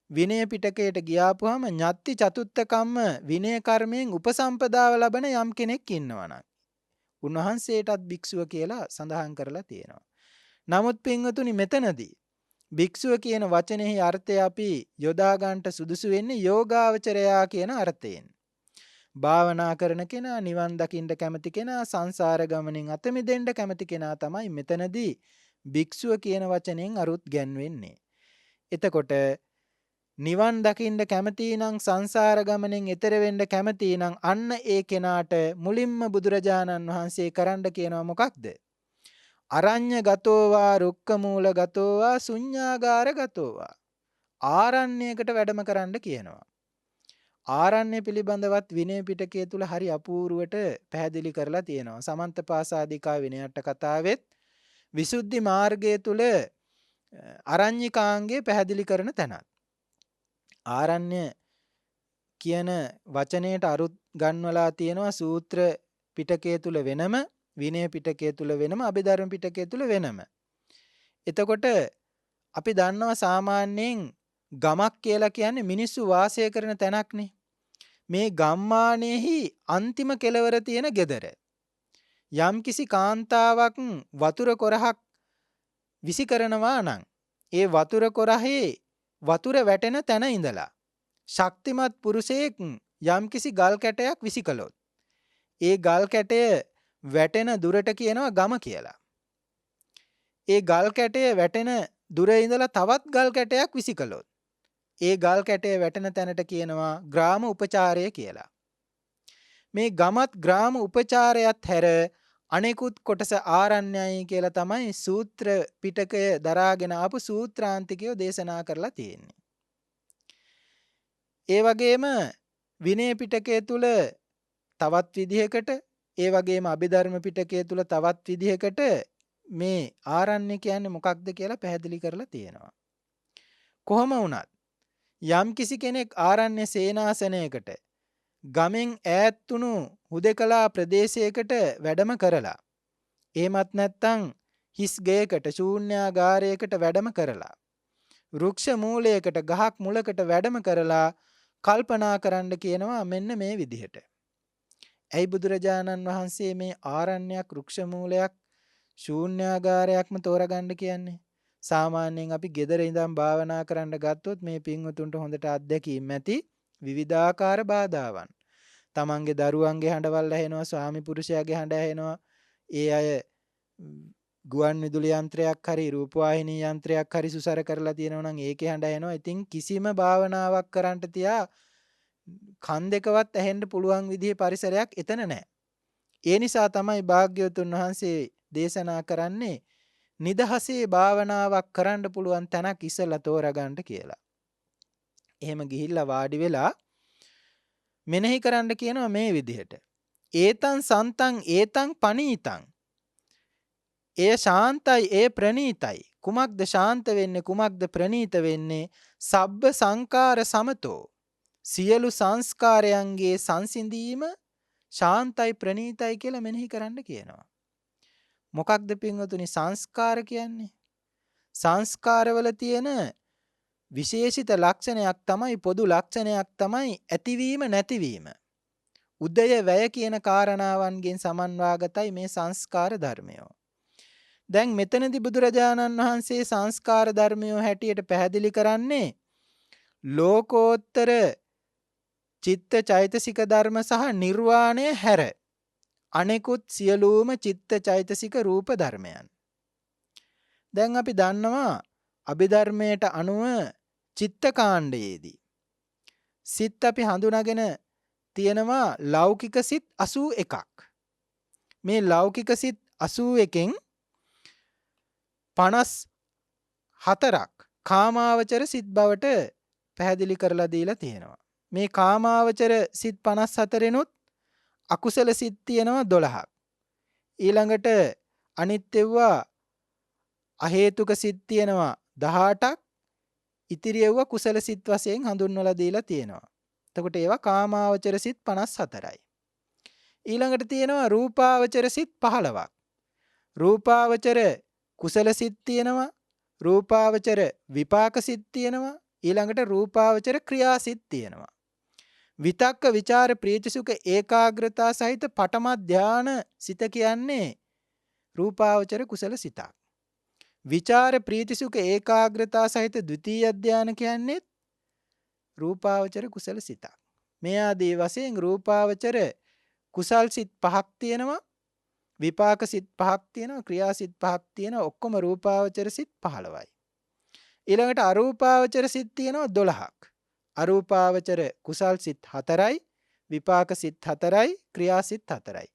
විනය පිටකයට ගියාපුවාම ඤත්ති චතුත්ථකම්ම විනය කර්මයෙන් උපසම්පදාව ලබන යම් කෙනෙක් ඉන්නවනම් උන්වහන්සේටත් භික්ෂුව කියලා සඳහන් කරලා තියෙනවා. නමුත් පින්වතුනි මෙතනදී භික්ෂුව කියන වචනේහි අර්ථය අපි යොදා ගන්නට සුදුසු වෙන්නේ යෝගාවචරයා කියන අර්ථයෙන්. භාවනා කරන කෙනා, නිවන් දකින්න කැමති කෙනා, සංසාර ගමනින් අත මිදෙන්න කැමති කෙනා තමයි මෙතනදී භික්ෂුව කියන වචනෙන් අරුත් ගැන්වෙන්නේ. එතකොට නිවන් දකින්න කැමති නම් සංසාර ගමනෙන් එතෙර වෙන්න කැමති නම් අන්න ඒ කෙනාට මුලින්ම බුදුරජාණන් වහන්සේ කරන්න කියනවා මොකක්ද? අරඤ්‍ය ගතෝවා රුක්ක මූල ගතෝවා ශුඤ්ඤාගාර ගතෝවා ආරණ්‍යයකට වැඩම කරන්න කියනවා. ආරණ්‍ය පිළිබඳවත් විනය පිටකයේ තුල හරි අපූර්වට පැහැදිලි කරලා තියෙනවා. සමන්තපාසාදිකා විනයට කතාවෙත් විසුද්ධි මාර්ගය තුල අරඤ්‍යකාංගය පැහැදිලි කරන තැනත් ආරණ්‍ය කියන වචනයට අරුත් ගන්වලා තියෙනවා සූත්‍ර පිටකයේ තුල වෙනම, විනය පිටකයේ තුල වෙනම, අභිධර්ම පිටකයේ තුල වෙනම. එතකොට අපි දන්නවා සාමාන්‍යයෙන් ගමක් කියලා කියන්නේ මිනිස්සු වාසය කරන තැනක්නේ. මේ ගම්මානයේහි අන්තිම කෙළවර තියෙන ගෙදර. යම්කිසි කාන්තාවක් වතුර කොරහක් විසි කරනවා නම් ඒ වතුර කොරහේ වතුර වැටෙන තැන ඉඳලා ශක්තිමත් පුරුෂයෙක් යම්කිසි ගල් කැටයක් විසි කළොත් ඒ ගල් කැටය වැටෙන දුරට කියනවා ගම කියලා. ඒ ගල් කැටය වැටෙන දුර ඉඳලා තවත් ගල් කැටයක් විසි කළොත් ඒ ගල් කැටය වැටෙන තැනට කියනවා ග්‍රාම උපචාරය කියලා. මේ ගමත් ග්‍රාම උපචාරයත් හැර අනෙකුත් කොටස ආරණ්‍යයි කියලා තමයි සූත්‍ර පිටකය දරාගෙන ආපු සූත්‍රාන්තිකයෝ දේශනා කරලා තියෙන්නේ. ඒ වගේම විනය පිටකය තුල තවත් විදිහකට, ඒ වගේම අභිධර්ම පිටකය තුල තවත් විදිහකට මේ ආරණ්‍ය කියන්නේ මොකක්ද කියලා පැහැදිලි කරලා තියෙනවා. කොහොම වුණත් යම්කිසි කෙනෙක් ආරණ්‍ය සේනාසනයකට ගමෙන් ඈත් වුණු හුදෙකලා ප්‍රදේශයකට වැඩම කරලා එහෙමත් නැත්නම් හිස් ගෙයකට ශූන්‍යාගාරයකට වැඩම කරලා වෘක්ෂ මූලයකට ගහක් මුලකට වැඩම කරලා කල්පනා කරන්න කියනවා මෙන්න මේ විදිහට. ඇයි බුදුරජාණන් වහන්සේ මේ ආරණ්‍යයක් වෘක්ෂ මූලයක් ශූන්‍යාගාරයක්ම තෝරගන්න කියන්නේ? සාමාන්‍යයෙන් අපි ගෙදර ඉඳන් භාවනා කරන්න ගත්තොත් මේ පින්වතුන්ට හොඳට අත්දැකීම් ඇති විවිධාකාර බාධාවන්. තමන්ගේ දරුවන්ගේ හඬවල් ඇහෙනවා, ස්වාමි පුරුෂයාගේ හඬ ඇහෙනවා. ඒ අය ගුවන් විදුලි යන්ත්‍රයක් හරි රූපවාහිනී යන්ත්‍රයක් හරි සුසර කරලා තියෙනවා නම් ඒකේ හඬ ඇහෙනවා. ඉතින් කිසිම භාවනාවක් කරන්න තියා කන් දෙකවත් ඇහෙන්න පුළුවන් විදිහේ පරිසරයක් එතන නැහැ. ඒ නිසා තමයි භාග්‍යවතුන් වහන්සේ දේශනා කරන්නේ නිදහසේ භාවනාවක් කරන්න පුළුවන් තැනක් ඉස්සලා තෝරගන්න කියලා. එහෙම ගිහිල්ලා වාඩි වෙලා මෙනෙහි කරන්න කියනවා මේ විදිහට. ඒතං සන්තං ඒතං පනීතං. ඒ ශාන්තයි ඒ ප්‍රනීතයි. කුමක්ද ශාන්ත වෙන්නේ කුමක්ද ප්‍රනීත වෙන්නේ? සබ්බ සංකාර සමතෝ. සියලු සංස්කාරයන්ගේ සංසිඳීම ශාන්තයි ප්‍රනීතයි කියලා මෙනෙහි කරන්න කියනවා. මොකක්ද පින්වතුනි සංස්කාර කියන්නේ? සංස්කාරවල තියෙන විශේෂිත ලක්ෂණයක් තමයි, පොදු ලක්ෂණයක් තමයි ඇතිවීම නැතිවීම. උදය වැය කියන කාරණාවන්ගෙන් සමන්වාගතයි මේ සංස්කාර ධර්මය. දැන් මෙතනදී බුදුරජාණන් වහන්සේ සංස්කාර ධර්මය හැටියට පැහැදිලි කරන්නේ ලෝකෝත්තර චිත්ත චෛතසික ධර්ම සහ නිර්වාණය හැර අනෙකුත් සියලුම චිත්ත චෛතසික රූප ධර්මයන්. දැන් අපි දන්නවා අභිධර්මයට අනුව චිත්ත කාණ්ඩයේදී සිත් අපි හඳුනාගෙන තියෙනවා ලෞකික සිත් 81ක්. මේ ලෞකික සිත් 81කින් 54ක් කාමාවචර සිත් බවට පැහැදිලි කරලා දීලා තියෙනවා. මේ කාමාවචර සිත් 54ෙනුත් අකුසල සිත් තියෙනවා 12ක්. ඊළඟට අනිත් ඒවා අහේතුක සිත් තියෙනවා 18ක්. ඉතිරි ඒවා කුසල සිත් වශයෙන් හඳුන්වලා දීලා තියෙනවා. එතකොට ඒවා කාමාවචර සිත් 54යි. ඊළඟට තියෙනවා රූපාවචර සිත් 15ක්. රූපාවචර කුසල සිත් තියෙනවා. රූපාවචර විපාක සිත් තියෙනවා. ඊළඟට රූපාවචර ක්‍රියා සිත් තියෙනවා. විතක්ක විචාර ප්‍රීතිසුඛ ඒකාග්‍රතා සහිත පඨම ධාන සිත කියන්නේ රූපාවචර කුසල සිතක්. විචාර ප්‍රීතිසුඛ ඒකාග්‍රතා සහිත ද්විතීය ධාන කියන්නේ රූපාවචර කුසල සිතක්. මේ ආදී වශයෙන් රූපාවචර කුසල් සිත් 5ක් තියෙනවා. විපාක සිත් 5ක් තියෙනවා. ක්‍රියා සිත් 5ක් තියෙනවා. ඔක්කොම රූපාවචර සිත් 15යි. ඊළඟට අරූපාවචර සිත් තියෙනවා 12ක්. අරූපාවචර කුසල් සිත් 4යි. විපාක සිත් 4යි. ක්‍රියා සිත් 4යි.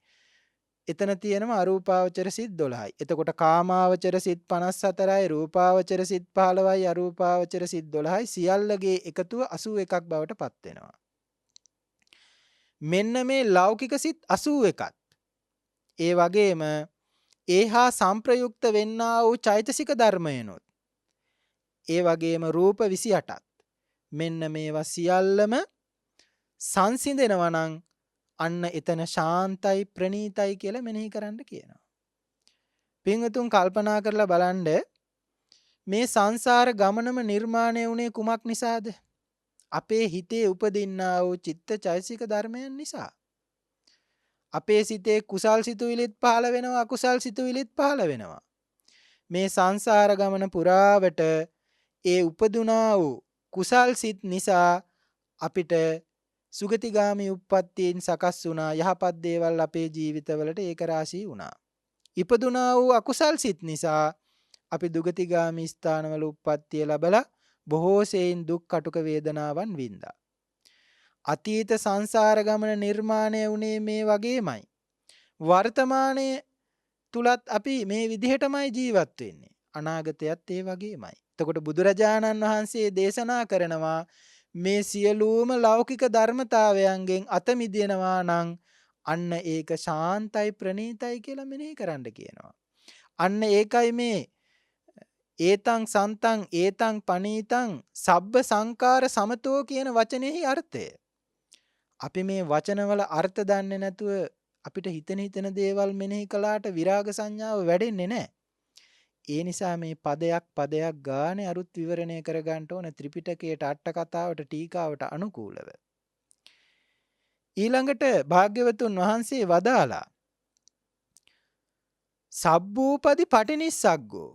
එතන තියෙනවා අරූපාවචර සිත් 12යි. එතකොට කාමාවචර සිත් 54යි. රූපාවචර සිත් 15යි. අරූපාවචර සිත් 12යි. සියල්ලගේ එකතුව 81ක් බවට පත් වෙනවා. මෙන්න මේ ලෞකික සිත් 81ත් ඒ වගේම ඒහා සංප්‍රයුක්ත වෙන්නා වූ චෛතසික ධර්මයනොත් ඒ වගේම රූප 28ත් මෙන්න මේවා සියල්ලම සංසිඳෙනවා නම් අන්න එතන ශාන්තයි ප්‍රණීතයි කියලා මෙනෙහි කරන්න කියනවා. පින්වතුන් කල්පනා කරලා බලන්න මේ සංසාර ගමනම නිර්මාණය වුණේ කුමක් නිසාද? අපේ හිතේ උපදින්නා වූ චිත්ත චෛතසික ධර්මයන් නිසා. අපේ සිතේ කුසල් සිතුවිලිත් පහළ වෙනවා, අකුසල් සිතුවිලිත් පහළ වෙනවා. මේ සංසාර ගමන පුරාවට ඒ උපදුනා වූ කුසල් සිත් නිසා අපිට සුගතිගාමී උප්පත්තීන් සකස් වුණා. යහපත් දේවල් අපේ ජීවිතවලට ඒක රාශී වුණා. ඉපදුනා වූ අකුසල් සිත් නිසා අපි දුගතිගාමී ස්ථානවල උප්පත්තිය ලැබලා බොහෝ සෙයින් දුක් කටුක වේදනාවන් වින්දා. අතීත සංසාර ගමන නිර්මාණය වුණේ මේ වගේමයි. වර්තමානයේ තුලත් අපි මේ විදිහටමයි ජීවත් වෙන්නේ. අනාගතයත් ඒ වගේමයි. එතකොට බුදුරජාණන් වහන්සේ දේශනා කරනවා මේ සියලුම ලෞකික ධර්මතාවයන්ගෙන් අත මිදෙනවා නම් අන්න ඒක ශාන්තයි ප්‍රණීතයි කියලා මෙනෙහි කරන්න කියනවා. අන්න ඒකයි මේ ඒතං සන්තං ඒතං පනීතං සබ්බ සංකාර සමතෝ කියන වචනේහි අර්ථය. අපි මේ වචනවල අර්ථ දන්නේ නැතුව අපිට හිතෙන දේවල් මෙනෙහි කළාට විරාග සංඥාව වැඩෙන්නේ නැහැ. ඒ නිසා මේ පදයක් පදයක් ගානේ අරුත් විවරණය කරගන්න ඕන ත්‍රිපිටකයට අට කතාවට ටීකාවට අනුකූලව. ඊළඟට භාග්‍යවතුන් වහන්සේ වදාලා සබ්බූපදි පටිනිස්සග්ගෝ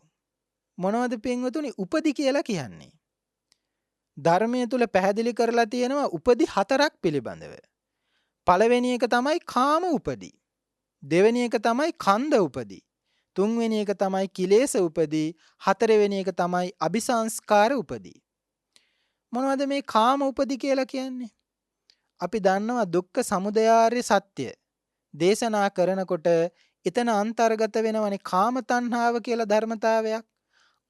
මොනවද පින්වතුනි උපදි කියලා කියන්නේ? ධර්මයේ තුල පැහැදිලි කරලා තියෙනවා උපදි 4ක් පිළිබඳව. පළවෙනි එක තමයි කාම උපදි. දෙවෙනි එක තමයි කන්ද උපදි. තුන්වෙනි එක තමයි කිලේශ උපදි. හතරවෙනි එක තමයි අபிසංස්කාර උපදි. මොනවද මේ කාම උපදි කියලා කියන්නේ? අපි දන්නවා දුක්ඛ සමුදයාර්ය සත්‍ය දේශනා කරනකොට එතන අන්තර්ගත වෙනවනේ කාම තණ්හාව කියලා ධර්මතාවයක්.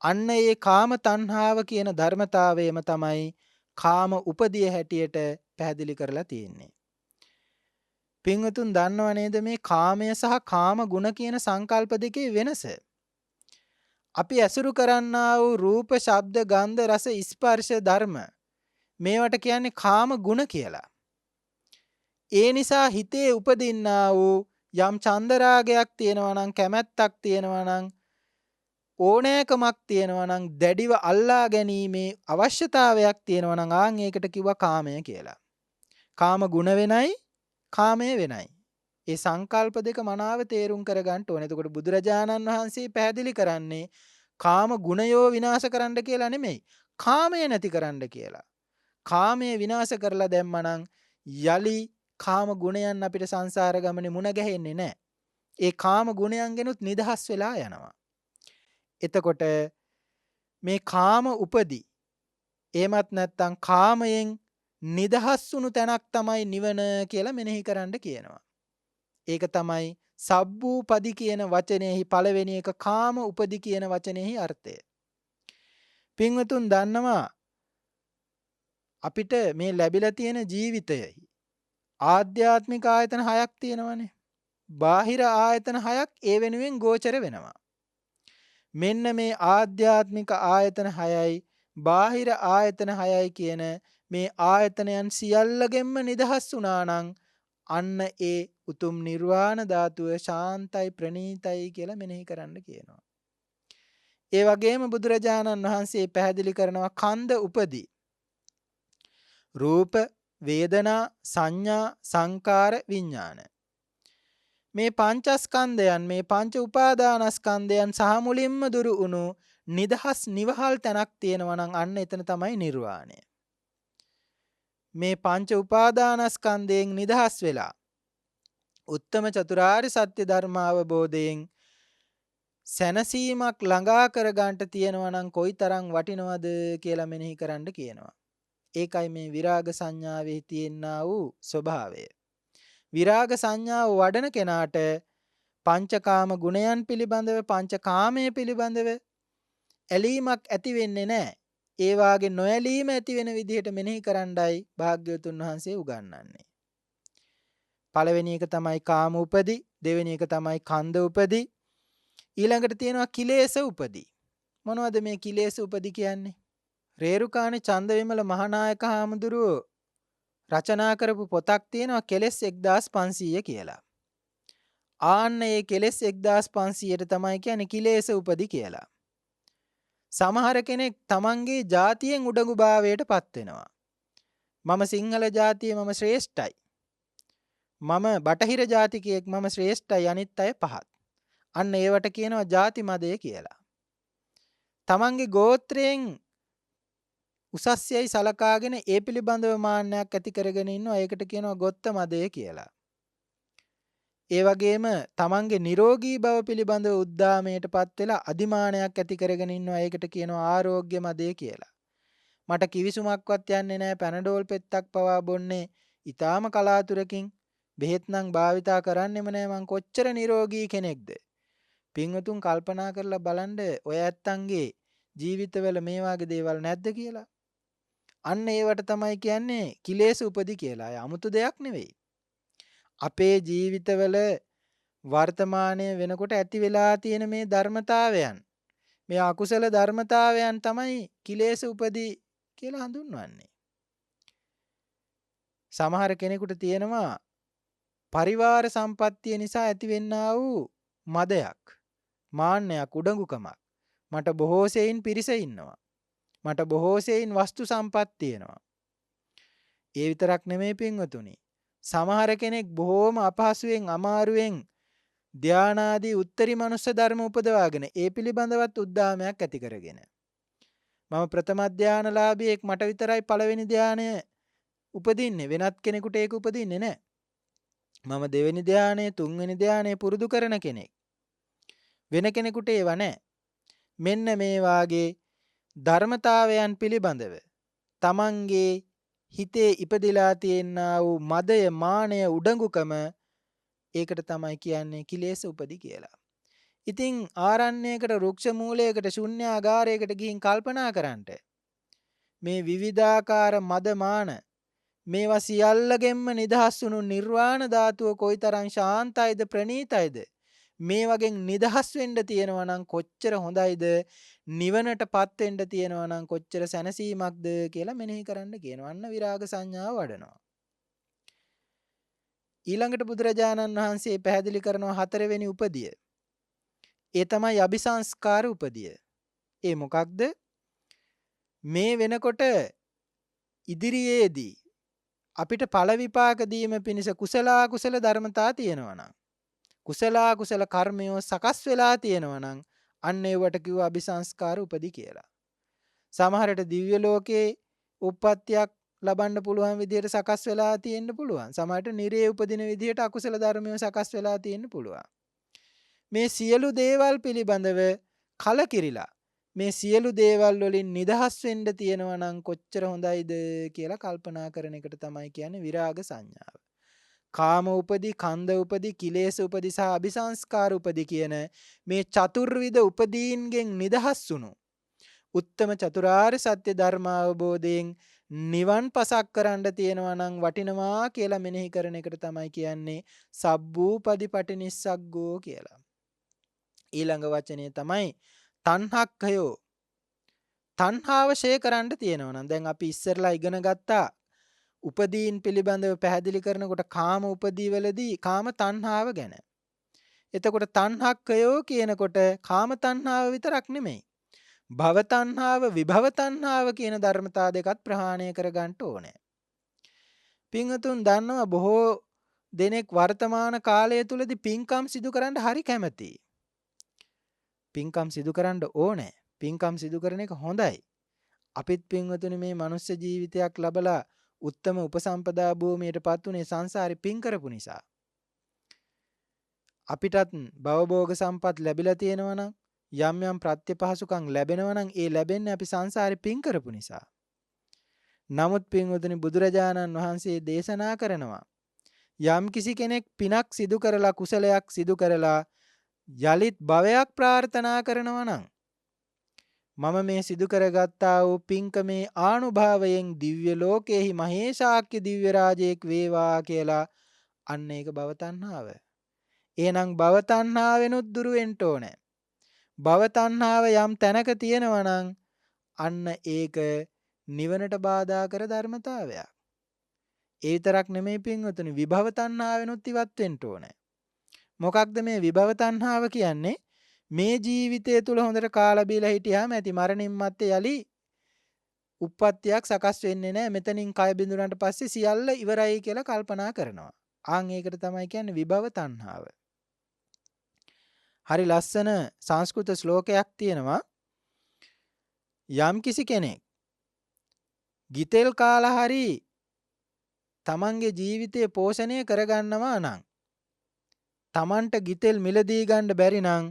අන්න ඒ කාම තණ්හාව කියන ධර්මතාවයම තමයි කාම උපදිය හැටියට පැහැදිලි කරලා තියෙන්නේ. පින්වතුන් දන්නව නේද මේ කාමය සහ කාම ගුණ කියන සංකල්ප දෙකේ වෙනස? අපි ඇසුරු කරන්නා වූ රූප, ශබ්ද, ගන්ධ, රස, ස්පර්ශ ධර්ම මේවට කියන්නේ කාම ගුණ කියලා. ඒ නිසා හිතේ උපදින්නා වූ යම් චන්දරාගයක් තියෙනවා නම්, කැමැත්තක් තියෙනවා නම්, ඕනෑකමක් තියෙනවා නම්, දැඩිව අල්ලා ගැනීමේ අවශ්‍යතාවයක් තියෙනවා නම් ආන් ඒකට කිව්වා කාමය කියලා. කාම ගුණ වෙනයි, කාමය වෙනයි. ඒ සංකල්ප දෙක මනාව තේරුම් කරගන්න ඕනේ. එතකොට බුදුරජාණන් වහන්සේ පැහැදිලි කරන්නේ කාම ගුණයෝ විනාශ කරන්න කියලා නෙමෙයි. කාමය නැති කරන්න කියලා. කාමය විනාශ කරලා දැම්මනම් යලි කාම ගුණයන් අපිට සංසාර ගමනේ මුණ ගැහෙන්නේ නැහැ. ඒ කාම ගුණයන්ගෙනුත් නිදහස් වෙලා යනවා. එතකොට මේ කාම උපදී එහෙමත් නැත්නම් කාමයෙන් නිදහස් වුණු තැනක් තමයි නිවන කියලා මෙනෙහි කරන්න කියනවා. ඒක තමයි සබ්බූපදි කියන වචනයෙහි පළවෙනි එක කාම උපදි කියන වචනයෙහි අර්ථය. පින්වතුන් දන්නවා අපිට මේ ලැබිලා තියෙන ජීවිතයෙහි ආධ්‍යාත්මික ආයතන 6ක් තියෙනවානේ. බාහිර ආයතන 6ක් ඒ වෙනුවෙන් ගෝචර වෙනවා. මෙන්න මේ ආධ්‍යාත්මික ආයතන 6යි බාහිර ආයතන 6යි කියන මේ ආයතනයන් සියල්ලගෙන්ම නිදහස් වුණා නම් අන්න ඒ උතුම් නිර්වාණ ධාතුව ශාන්තයි ප්‍රණීතයි කියලා මෙනෙහි කරන්න කියනවා. ඒ වගේම බුදුරජාණන් වහන්සේ පැහැදිලි කරනවා කන්ද උපදී. රූප, වේදනා, සංඥා, සංකාර, විඥාන. මේ පංචස්කන්ධයන් මේ පංච උපාදානස්කන්ධයන් සහ මුලින්ම දුරු වුණු නිදහස් නිවහල් තැනක් තියෙනවා නම් අන්න එතන තමයි නිර්වාණය. මේ පංච උපාදානස්කන්ධයෙන් නිදහස් වෙලා උත්තම චතුරාර්ය සත්‍ය ධර්ම අවබෝධයෙන් සැනසීමක් ළඟා කර ගන්නට තියෙනවා නම් කොයිතරම් වටිනවද කියලා මෙනෙහි කරන්න කියනවා. ඒකයි මේ විරාග සංඥාවේ තියෙනා වූ ස්වභාවය. විරාග සංඥාව වඩන කෙනාට පංචකාම ගුණයන් පිළිබඳව පංචකාමයේ පිළිබඳව ඇලීමක් ඇති වෙන්නේ නැහැ. ඒ වාගේ නොඇලීම ඇති වෙන විදිහට මෙනෙහි කරන්නයි භාග්‍යවතුන් වහන්සේ උගන්වන්නේ. පළවෙනි එක තමයි කාම උපදී, දෙවෙනි එක තමයි කන්ද උපදී, ඊළඟට තියෙනවා කිලේශ උපදී. මොනවද මේ කිලේශ උපදී කියන්නේ? රේරුකාණේ චන්දවිමල මහානායක හාමුදුරුවෝ රචනා කරපු පොතක් තියෙනවා කෙලෙස් 1500 කියලා. ආන්න ඒ කෙලෙස් 1500ට තමයි කියන්නේ කිලේශ උපදී කියලා. සමහර කෙනෙක් තමන්ගේ ජාතියෙන් උඩඟුභාවයට පත් වෙනවා. මම සිංහල ජාතිය මම ශ්‍රේෂ්ඨයි. මම බටහිර ජාතිකයෙක් මම ශ්‍රේෂ්ඨයි අනිත් අය පහත්. අන්න ඒවට කියනවා ಜಾති මදය කියලා. තමන්ගේ ගෝත්‍රයෙන් උසස්යයි සලකාගෙන ඒ පිළිබඳව මාන්නයක් ඇති කරගෙන ඉන්නවා. ඒකට කියනවා ගොත්ත මදය කියලා. ඒ වගේම තමන්ගේ නිරෝගී බව පිළිබඳව උද්දාමයටපත් වෙලා අදිමානයක් ඇති කරගෙන ඉන්නවා. ඒකට කියනවා ආරෝග්‍ය මදය කියලා. මට කිවිසුමක්වත් යන්නේ නැහැ, පැනඩෝල් පෙත්තක් පවා බොන්නේ ඊටාම කලාතුරකින්, බෙහෙත් නම් භාවිතා කරන්නෙම නැහැ, මං කොච්චර නිරෝගී කෙනෙක්ද. පින්වතුන් කල්පනා කරලා බලන්න ඔය ඇත්තන්ගේ ජීවිතවල මේ වගේ දේවල් නැද්ද කියලා. අන්න ඒවට තමයි කියන්නේ කිලේශ උපදී කියලා. 아무තු දෙයක් නෙවෙයි. අපේ ජීවිතවල වර්තමානයේ වෙනකොට ඇති වෙලා තියෙන මේ ධර්මතාවයන්, මේ අකුසල ධර්මතාවයන් තමයි කිලේශ උපදී කියලා හඳුන්වන්නේ. සමහර කෙනෙකුට තියෙනවා පරිවාර සම්පත්තිය නිසා ඇතිවෙන්නා වූ මදයක්, මාන්නයක්, උඩඟුකමක්. මට බොහෝ සෙයින් පිරිස ඉන්නවා. මට බොහෝ සෙයින් වස්තු සම්පත් තියෙනවා. ඒ විතරක් නෙමෙයි පින්වතුනි. සමහර කෙනෙක් බොහෝම අපහසුයෙන් අමාරුවෙන් ධානාදී උත්තරී මනුස්ස ධර්ම උපදවාගෙන ඒ පිළිබඳවත් උද්දාමයක් ඇති කරගෙන, මම ප්‍රථම ධානලාභියෙක්, මට විතරයි පළවෙනි ධානය උපදින්නේ, වෙනත් කෙනෙකුට ඒක උපදින්නේ නැහැ. මම දෙවෙනි ධානය, තුන්වෙනි ධානය පුරුදු කරන කෙනෙක්, වෙන කෙනෙකුට ඒව නැහැ. මෙන්න මේ වාගේ ධර්මතාවයන් පිළිබඳව තමන්ගේ හිතේ ඉපදිලා තියෙනා වූ මදය, මානය, උඩඟුකම, ඒකට තමයි කියන්නේ කිලේශ උපදී කියලා. ඉතින් ආරණ්‍යයකට, රුක්ෂ මූලයකට, ශුන්‍යාගාරයකට ගිහින් කල්පනා කරන්නට මේ විවිධාකාර මද, මාන, මේවා සියල්ලගෙන්ම නිදහස් වුණු නිර්වාණ ධාතුව කොයිතරම් ශාන්තයිද, ප්‍රණීතයිද, මේ වගේ නිදහස් වෙන්න තියෙනවා නම් කොච්චර හොඳයිද, නිවනටපත් වෙන්න තියෙනවා නම් කොච්චර සැනසීමක්ද කියලා මෙනෙහි කරන්න කියනවා. අන්න විරාග සංඥාව වඩනවා. ඊළඟට බුදුරජාණන් වහන්සේ පැහැදිලි කරනවා හතරවෙනි උපදිය. ඒ තමයි අபிසංස්කාර උපදිය. ඒ මොකක්ද? මේ වෙනකොට ඉදිරියේදී අපිට ඵල විපාක දීම පිණිස කුසල කුසල ධර්මතා තියෙනවා නම් කුසල කුසල කර්මයෝ සකස් වෙලා තියෙනවා නම් අන්න ඒවට කිව්ව අபிසංස්කාර උපදි කියලා. සමහරට දිව්‍ය ලෝකේ උප්පත්තියක් ලබන්න පුළුවන් විදිහට සකස් වෙලා තියෙන්න පුළුවන්. සමහරට නිරේ උපදින විදිහට අකුසල ධර්මයෝ සකස් වෙලා තියෙන්න පුළුවන්. මේ සියලු දේවල් පිළිබඳව කලකිරිලා මේ සියලු දේවල් වලින් නිදහස් වෙන්න තියෙනවා නම් කොච්චර හොඳයිද කියලා කල්පනා කරන එකට තමයි කියන්නේ විරාග සංඥාව. කාම උපදී, කන්ද උපදී, කිලේශ උපදී සහ අபிසංස්කාර උපදී කියන මේ චතුර්විධ උපදීන්ගෙන් නිදහස් වුණු උත්තම චතුරාර්ය සත්‍ය ධර්ම අවබෝධයෙන් නිවන් පසක් කරන්න තියෙනවා නම් වටිනවා කියලා මෙනෙහි කරන එකට තමයි කියන්නේ සබ්බූපදි පටිනිස්සග්ගෝ කියලා. ඊළඟ වචනේ තමයි තණ්හක්ඛයෝ. තණ්හාව ෂේ කරන්න තියෙනවා නම් දැන් අපි ඉස්සරලා ඉගෙන ගත්තා උපදීන් පිළිබඳව පැහැදිලි කරනකොට කාම උපදීවලදී කාම තණ්හාව ගැන. එතකොට තණ්හක්ඛයෝ කියනකොට කාම තණ්හාව විතරක් නෙමෙයි. භව තණ්හාව, විභව තණ්හාව කියන ධර්මතා දෙකත් ප්‍රහාණය කරගන්න ඕනේ. පින්වතුන් දන්නවා බොහෝ දෙනෙක් වර්තමාන කාලය තුලදී පින්කම් සිදු කරන්න හරි කැමතියි. පින්කම් සිදු කරන්න ඕනේ. පින්කම් සිදු කරන එක හොඳයි. අපිත් පින්වතුනි මේ මනුස්ස ජීවිතයක් ලබලා උත්තම උපසම්පදා භූමියටපත් උනේ සංසාරේ පින් කරපු නිසා. අපිටත් භවභෝග සම්පත් ලැබිලා තියෙනවා නම් යම් යම් ප්‍රත්‍යපහසුකම් ලැබෙනවා නම් ඒ ලැබෙන්නේ අපි සංසාරේ පින් කරපු නිසා. නමුත් පින්වතුනි බුදුරජාණන් වහන්සේ දේශනා කරනවා යම් කිසි කෙනෙක් පිනක් සිදු කරලා කුසලයක් සිදු කරලා යලිත් භවයක් ප්‍රාර්ථනා කරනවා නම් මම මේ සිදු කරගත්තා වූ පින්කමේ ආනුභාවයෙන් දිව්‍ය ලෝකයේහි මහේශාක්‍ය දිව්‍ය රාජයෙක් වේවා කියලා අන්න ඒක භව තණ්හාව. එහෙනම් භව තණ්හාවෙනුත් දුරු වෙන්න ඕනේ. භව තණ්හාව යම් තැනක තියෙනවා නම් අන්න ඒක නිවනට බාධා කර ධර්මතාවයක්. ඒ විතරක් නෙමෙයි පින්වතුනි විභව තණ්හාවෙනුත් ඉවත් වෙන්න ඕනේ. මොකක්ද මේ විභව තණ්හාව කියන්නේ? මේ ජීවිතය තුල හොඳට කාලා බීලා හිටියාම ඇති මරණින් මත්තේ යලි උප්පත්තියක් සකස් වෙන්නේ නැහැ. මෙතනින් කය බිඳුනට පස්සේ සියල්ල ඉවරයි කියලා කල්පනා කරනවා. ආන් ඒකට තමයි කියන්නේ විභව තණ්හාව. හරි ලස්සන සංස්කෘත ශ්ලෝකයක් තියෙනවා. යම් කිසි කෙනෙක් ගිතෙල් කාලා හරි තමන්ගේ ජීවිතය පෝෂණය කරගන්නවා නම් තමන්ට ගිතෙල් මිලදී ගන්න බැරි නම්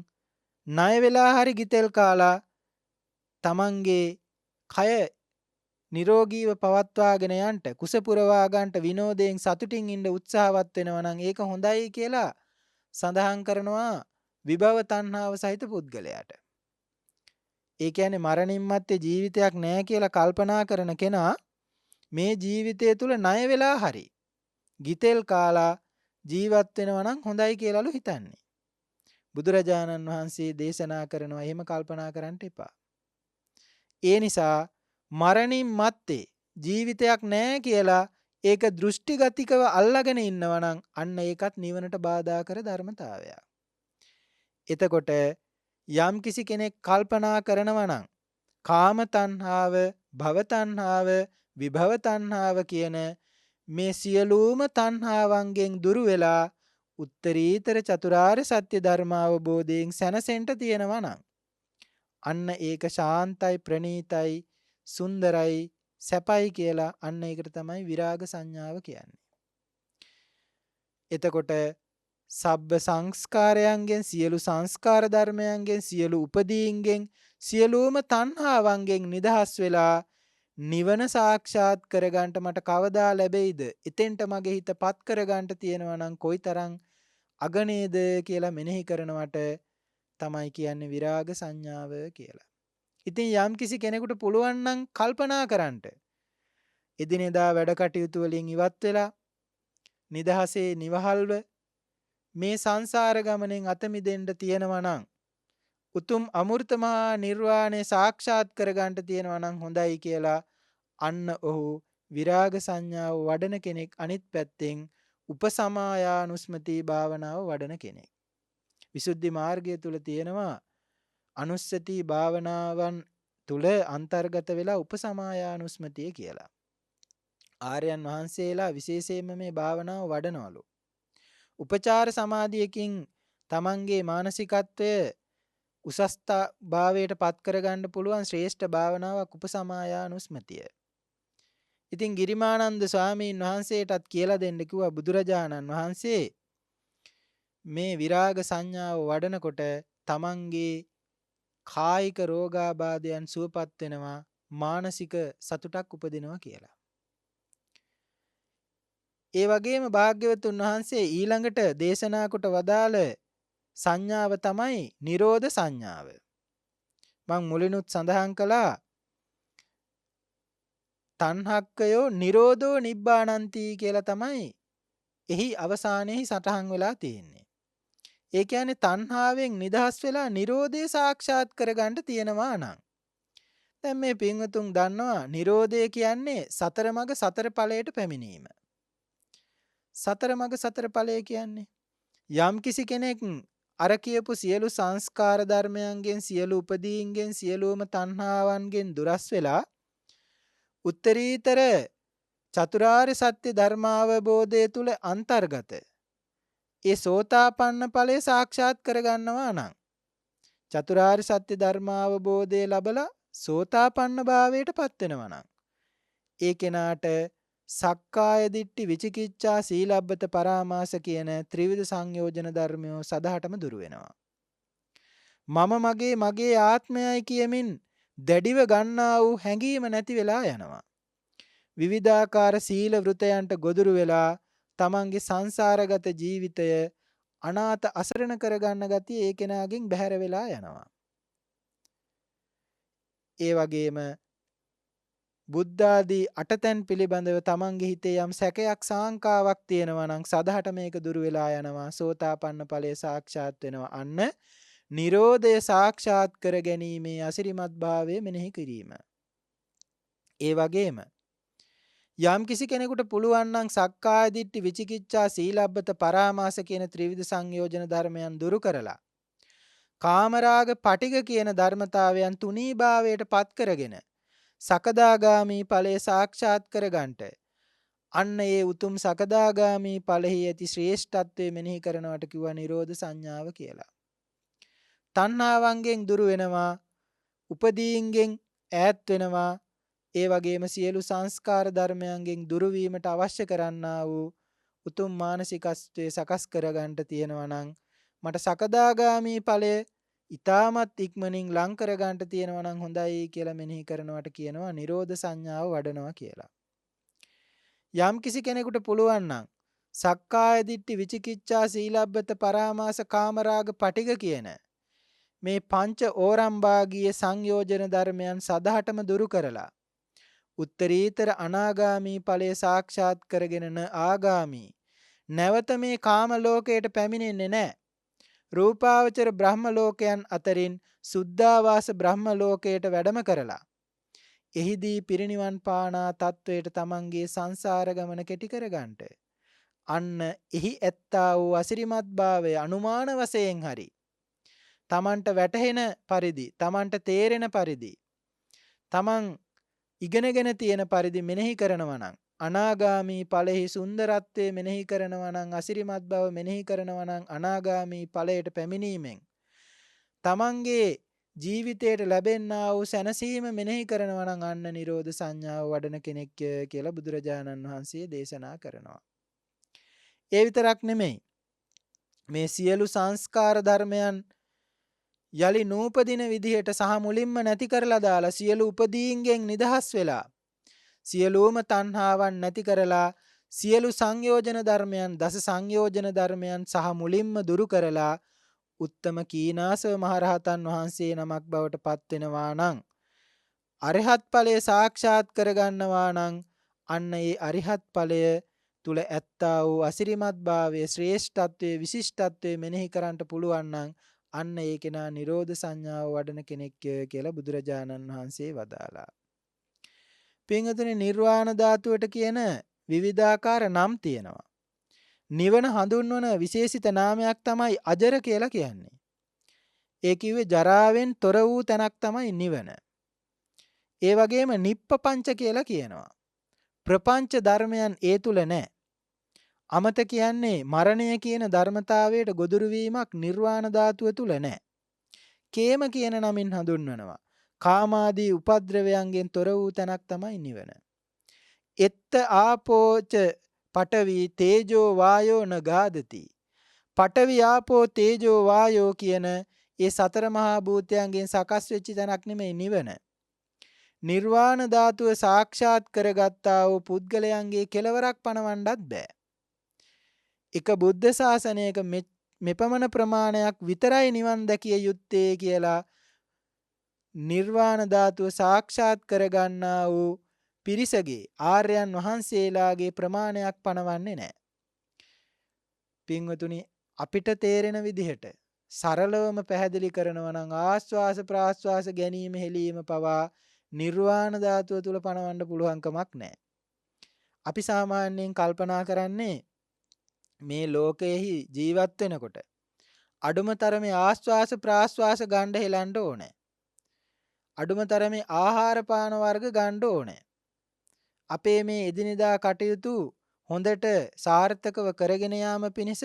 ණය වෙලා හරි ගිතෙල් කාලා තමන්ගේ කය නිරෝගීව පවත්වාගෙන යන්න කුස පුරවා ගන්නට විනෝදයෙන් සතුටින් ඉන්න උත්සාහවත් වෙනවා නම් ඒක හොඳයි කියලා සඳහන් කරනවා විභව තණ්හාව සහිත පුද්ගලයාට. ඒ කියන්නේ මරණින් මත්තේ ජීවිතයක් නැහැ කියලා කල්පනා කරන කෙනා මේ ජීවිතය තුල ණය වෙලා හරි ගිතෙල් කාලා ජීවත් වෙනවා නම් හොඳයි කියලාලු හිතන්නේ. බුදුරජාණන් වහන්සේ දේශනා කරනවා එහෙම කල්පනා කරන්න එපා. ඒ නිසා මරණින් මත්තේ ජීවිතයක් නැහැ කියලා ඒක දෘෂ්ටිගතිකව අල්ලාගෙන ඉන්නවා නම් අන්න ඒකත් නිවනට බාධා කර ධර්මතාවයක්. එතකොට යම් කිසි කෙනෙක් කල්පනා කරනවා නම් කාම තණ්හාව, භව තණ්හාව, විභව තණ්හාව කියන මේ සියලුම තණ්හාවන්ගෙන් දුරු වෙලා උත්තරීතර චතුරාර්ය සත්‍ය ධර්ම අවබෝධයෙන් සැනසෙන්න තියෙනවා නම් අන්න ඒක ශාන්තයි, ප්‍රණීතයි, සුන්දරයි, සැපයි කියලා අන්න ඒකට තමයි විරාග සංඥාව කියන්නේ. එතකොට සබ්බ සංස්කාරයන්ගෙන්, සියලු සංස්කාර ධර්මයන්ගෙන්, සියලු උපදීන්ගෙන්, සියලුම තණ්හාවන්ගෙන් නිදහස් වෙලා නිවන සාක්ෂාත් කරගන්නට මට කවදා ලැබෙයිද? එතෙන්ට මගේ හිතපත් කරගන්න තියෙනවා නම් කොයිතරම් අගනේද කියලා මෙනෙහි කරනවට තමයි කියන්නේ විරාග සංඥාව කියලා. ඉතින් යම් කිසි කෙනෙකුට පුළුවන් නම් කල්පනා කරන්න. එදිනෙදා වැඩ කටයුතු වලින් ඉවත් වෙලා නිදහසේ නිවහල්ව මේ සංසාර ගමනෙන් අත මිදෙන්න තියෙනවා නම් උතුම් අමෘත මහා නිර්වාණය සාක්ෂාත් කරගන්න තියෙනවා නම් හොඳයි කියලා අන්න ඔහු විරාග සංඥාව වඩන කෙනෙක්. අනිත් පැත්තෙන් උපසමායානුස්මති භාවනාව වඩන කෙනෙක්. විසුද්ධි මාර්ගය තුල තියෙනවා අනුස්සති භාවනාවන් තුල අන්තර්ගත වෙලා උපසමායානුස්මතිය කියලා. ආර්යයන් වහන්සේලා විශේෂයෙන්ම මේ භාවනාව වඩනවලු. උපචාර සමාධියකින් තමන්ගේ මානසිකත්වය උසස්ථ භාවයට පත් කරගන්න පුළුවන් ශ්‍රේෂ්ඨ භාවනාවක් උපසමායානුස්මතිය. ඉතින් ගිරිමානන්ද ස්වාමීන් වහන්සේටත් කියලා දෙන්න කිව්වා බුදුරජාණන් වහන්සේ මේ විරාග සංඥාව වඩනකොට තමන්ගේ කායික රෝගාබාධයන් සුවපත් වෙනවා, මානසික සතුටක් උපදිනවා කියලා. ඒ වගේම භාග්‍යවතුන් වහන්සේ ඊළඟට දේශනා කොට වදාළ සංඥාව තමයි නිරෝධ සංඥාව. මං මුලිනුත් සඳහන් කළා තණ්හක්කයෝ නිරෝධෝ නිබ්බානන්ති කියලා තමයි එහි අවසානයේ සටහන් වෙලා තියෙන්නේ. ඒ කියන්නේ තණ්හාවෙන් නිදහස් වෙලා නිරෝධය සාක්ෂාත් කරගන්න තියෙනවා නම්. දැන් මේ පින්වතුන් දන්නවා නිරෝධය කියන්නේ සතර මඟ සතර ඵලයට පැමිණීම. සතර මඟ සතර ඵලය කියන්නේ යම් කිසි කෙනෙක් අර කියපු සියලු සංස්කාර ධර්මයන්ගෙන් සියලු උපදීන්ගෙන් සියලුම තණ්හාවන්ගෙන් දුරස් වෙලා උත්තරීතර චතුරාර්ය සත්‍ය ධර්මාවබෝධය තුල අන්තර්ගත ඒ සෝතාපන්න ඵලය සාක්ෂාත් කරගන්නවා නම් චතුරාර්ය සත්‍ය ධර්මාවබෝධය ලැබලා සෝතාපන්න භාවයට පත් වෙනවා නම් ඒ කෙනාට සක්කාය දිට්ඨි විචිකිච්ඡා සීලබ්බත පරාමාස කියන ත්‍රිවිධ සංයෝජන ධර්මයෝ සදහටම දුර වෙනවා. මම මගේ ආත්මයයි කියමින් දැඩිව ගන්නා වූ හැඟීම නැති වෙලා යනවා. විවිධාකාර සීල වෘතයන්ට ගොදුරු වෙලා තමන්ගේ සංසාරගත ජීවිතය අනාත අසරණ කරගන්න ගතිය ඒ කෙනාගෙන් බැහැර වෙලා යනවා. ඒ වගේම බුද්ධ ආදී අටතැන් පිළිබඳව තමන්ගේ හිතේ යම් සැකයක් සාංකාවක් තියෙනවා නම් සදහට මේක දුරු වෙලා යනවා. සෝතාපන්න ඵලය සාක්ෂාත් වෙනවා. අන්න නිරෝධය සාක්ෂාත් කර ගැනීමේ අසිරිමත් භාවය මෙනෙහි කිරීම. ඒ වගේම යම් කිසි කෙනෙකුට පුළුවන් නම් සක්කාය දිට්ඨි විචිකිච්ඡා සීලබ්බත පරාමාස කියන ත්‍රිවිධ සංයෝජන ධර්මයන් දුරු කරලා කාමරාග පටිග කියන ධර්මතාවයන් තුනීභාවයට පත් කරගෙන සකදාගාමි ඵලයේ සාක්ෂාත් කරගන්නට අන්න ඒ උතුම් සකදාගාමි ඵලෙහි ඇති ශ්‍රේෂ්ඨත්වය මෙනෙහි කරනවට කිව්වා නිරෝධ සංඥාව කියලා. තණ්හාවන්ගෙන් දුරු වෙනවා, උපදීන්ගෙන් ඈත් වෙනවා, ඒ වගේම සියලු සංස්කාර ධර්මයන්ගෙන් දුරු වීමට අවශ්‍ය කරන්නා වූ උතුම් මානසිකත්වයේ සකස් කරගන්නට තියෙනවා නම් මට සකදාගාමි ඵලය ඊටමත් ඉක්මනින් ලං කරගන්නට තියෙනවා නම් හොඳයි කියලා මෙනෙහි කරනවට කියනවා නිරෝධ සංඥාව වඩනවා කියලා. යම් කිසි කෙනෙකුට පුළුවන් නම් සක්කාය දිට්ඨි විචිකිච්ඡා සීලබ්බත පරාමාස කාමරාග පටිග කියන මේ පංච ඕරම්භාගීය සංයෝජන ධර්මයන් සදහටම දුරු කරලා උත්තරීතර අනාගාමි ඵලයේ සාක්ෂාත් කරගෙන ආගාමි නැවත මේ කාම ලෝකයට පැමිණෙන්නේ නැහැ. රූපාවචර බ්‍රහ්ම ලෝකයන් අතරින් සුද්ධාවාස බ්‍රහ්ම ලෝකයට වැඩම කරලා එහිදී පිරිනිවන් පානා තත්වයට තමන්ගේ සංසාර ගමන කෙටි කරගන්නට අන්න එහි ඇත්තා වූ අසිරිමත් භාවය අනුමාන වශයෙන් හරි තමන්ට වැටහෙන පරිදි තමන්ට තේරෙන පරිදි තමන් ඉගෙනගෙන තියෙන පරිදි මෙනෙහි කරනවා නම් අනාගාමි ඵලෙහි සුන්දරත්වයේ මෙනෙහි කරනවා නම් අසිරිමත් බව මෙනෙහි කරනවා නම් අනාගාමි ඵලයට පැමිණීමෙන් තමන්ගේ ජීවිතයට ලැබෙන්නා වූ සැනසීම මෙනෙහි කරනවා නම් අන්න නිරෝධ සංඥාව වඩන කෙනෙක් කියලා බුදුරජාණන් වහන්සේ දේශනා කරනවා. ඒ විතරක් නෙමෙයි මේ සියලු සංස්කාර ධර්මයන් යලි නූපදින විදිහට සහ මුලින්ම නැති කරලා දාලා සියලු උපදීන්ගෙන් නිදහස් වෙලා සියලුම තණ්හාවන් නැති කරලා සියලු සංයෝජන ධර්මයන් දස සංයෝජන ධර්මයන් සහ මුලින්ම දුරු කරලා උත්තම කීනාසව මහරහතන් වහන්සේ නමක් බවට පත් වෙනවා නම් අරිහත් ඵලය සාක්ෂාත් කරගන්නවා නම් අන්න ඒ අරිහත් ඵලය තුල ඇත්තා වූ අසිරිමත් භාවයේ ශ්‍රේෂ්ඨත්වයේ විශිෂ්ටත්වයේ මෙනෙහි කරන්නට පුළුවන් නම් අන්න ඒ කෙනා නිරෝධ සංඥාව වඩන කෙනෙක් කියලා බුදුරජාණන් වහන්සේ වදාලා. පින්වතුනි නිර්වාණ ධාතුවට කියන විවිධාකාර නම් තියෙනවා. නිවන හඳුන්වන විශේෂිත නාමයක් තමයි අජර කියලා කියන්නේ. ඒ කිව්වේ ජරාවෙන් තොර වූ තැනක් තමයි නිවන. ඒ වගේම නිප්පපංච කියලා කියනවා. ප්‍රපංච ධර්මයන් ඒ තුල නැහැ. අමත කියන්නේ මරණය කියන ධර්මතාවයට ගොදුරු වීමක් නිර්වාණ ධාතුව තුල නැහැ. කේම කියන නමින් හඳුන්වනවා. කාමාදී උපද්‍රවයන්ගෙන් තොර වූ තැනක් තමයි නිවන. එත්ත ආපෝච පඨවි තේජෝ වායෝ නගාදති. පඨවි ආපෝ තේජෝ වායෝ කියන ඒ සතර මහා භූතයන්ගෙන් සකස් වෙච්ච තැනක් නෙමෙයි නිවන. නිර්වාණ ධාතුව සාක්ෂාත් කරගත්තා වූ පුද්ගලයන්ගේ කෙලවරක් පණවන්නත් බෑ. එක බුද්ධ ශාසනයක මෙපමණ ප්‍රමාණයක් විතරයි නිවන් දැකිය යුත්තේ කියලා නිර්වාණ ධාතුව සාක්ෂාත් කරගන්නා වූ පිරිසගේ ආර්යයන් වහන්සේලාගේ ප්‍රමාණයක් පණවන්නේ නැහැ. පින්වතුනි අපිට තේරෙන විදිහට සරලවම පැහැදිලි කරනවා නම් ආස්වාස ප්‍රාස්වාස ගැනීම හෙලීම පවා නිර්වාණ ධාතුව තුල පණවන්න පුළුවන් කමක් නැහැ. අපි සාමාන්‍යයෙන් කල්පනා කරන්නේ මේ ලෝකයේහි ජීවත් වෙනකොට අඩුම තරමේ ආස්වාස ප්‍රාස්වාස ගන්න හෙලන්න ඕනේ. අඩුම තරමේ ආහාර පාන වර්ග ගන්න ඕනේ. අපේ මේ එදිනෙදා කටයුතු හොඳට සාර්ථකව කරගෙන යාම පිණිස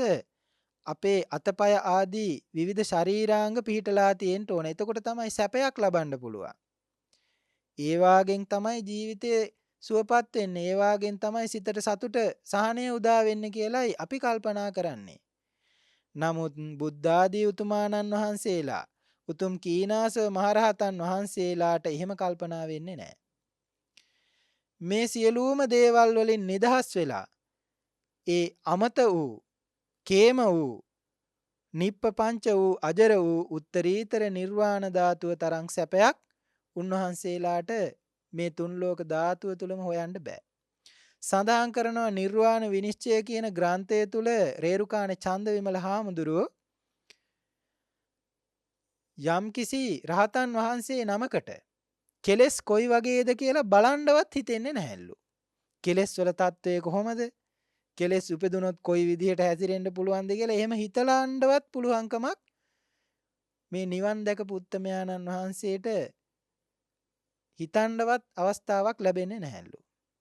අපේ අතපය ආදී විවිධ ශරීරාංග පිහිටලා තියෙන්න ඕනේ. එතකොට තමයි සැපයක් ලබන්න පුළුවන්. ඒ වාගෙන් තමයි ජීවිතේ සුවපත් වෙන්නේ. ඒ වාගෙන් තමයි සිතට සතුට සහනය උදා වෙන්නේ කියලායි අපි කල්පනා කරන්නේ. නමුත් බුද්ධ ආදී උතුමාණන් වහන්සේලා උතුම් කීනාසව මහරහතන් වහන්සේලාට එහෙම කල්පනා වෙන්නේ නැහැ. මේ සියලුම දේවල් වලින් නිදහස් වෙලා ඒ අමත වූ කේම වූ නිප්පපංච වූ අජර වූ උත්තරීතර නිර්වාණ ධාතුව තරම් සැපයක් උන්වහන්සේලාට මේ තුන් ලෝක ධාතුව තුලම හොයන්න බෑ. සඳහන් කරනවා නිර්වාණ විනිශ්චය කියන ග්‍රන්ථය තුල රේරුකාණ චන්දවිමල හාමුදුරුවෝ යම්කිසි රහතන් වහන්සේ නමකට කෙලෙස් කොයි වගේද කියලා බලන්නවත් හිතෙන්නේ නැහැලු. කෙලෙස් වල තත්ත්වය කොහොමද? කෙලෙස් උපදුනොත් කොයි විදිහට හැසිරෙන්න පුළුවන්ද කියලා එහෙම හිතලාන්නවත් පුළුවන්කමක් මේ නිවන් දැකපු උත්තමයාණන් වහන්සේට හිතන්නවත් අවස්ථාවක් ලැබෙන්නේ නැහැලු.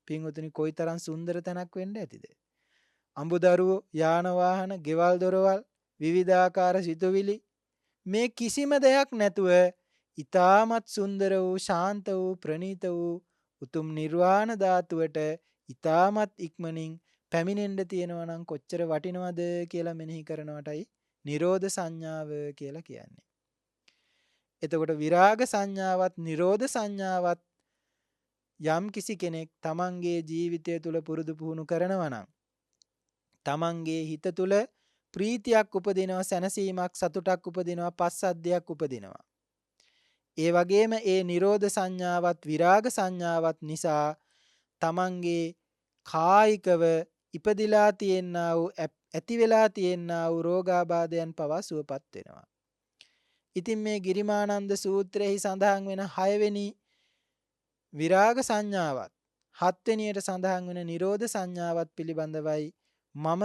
පින්වතුනි කොයිතරම් සුන්දර තැනක් වෙන්න ඇතිද? අඹදරුවෝ යාන වාහන, ගෙවල් දොරවල්, විවිධාකාර සිතුවිලි මේ කිසිම දෙයක් නැතුව ඊටමත් සුන්දර වූ ශාන්ත වූ ප්‍රණීත වූ උතුම් නිර්වාණ ධාතුවට ඊටමත් ඉක්මනින් පැමිණෙන්න තියෙනවා නම් කොච්චර වටිනවද කියලා මෙනෙහි කරනවටයි නිරෝධ සංඥාව කියලා කියන්නේ. එතකොට විරාග සංඥාවත් නිරෝධ සංඥාවත් යම් කිසි කෙනෙක් තමන්ගේ ජීවිතය තුළ පුරුදු පුහුණු කරනවා නම් තමන්ගේ හිත තුළ ප්‍රීතියක් උපදිනවා, සැනසීමක් සතුටක් උපදිනවා, පස්සද්ධියක් උපදිනවා. ඒ වගේම ඒ නිරෝධ සංඥාවත් විරාග සංඥාවත් නිසා තමන්ගේ කායිකව ඉපදිලා තියෙනා වූ ඇති වෙලා තියෙනා වූ රෝගාබාධයන් පවා සුවපත් වෙනවා. ඉතින් මේ ගිරිමානන්ද සූත්‍රයේහි සඳහන් වෙන 6 වෙනි විරාග සංඥාවත් 7 වෙනියට සඳහන් වෙන නිරෝධ සංඥාවත් පිළිබඳවයි මම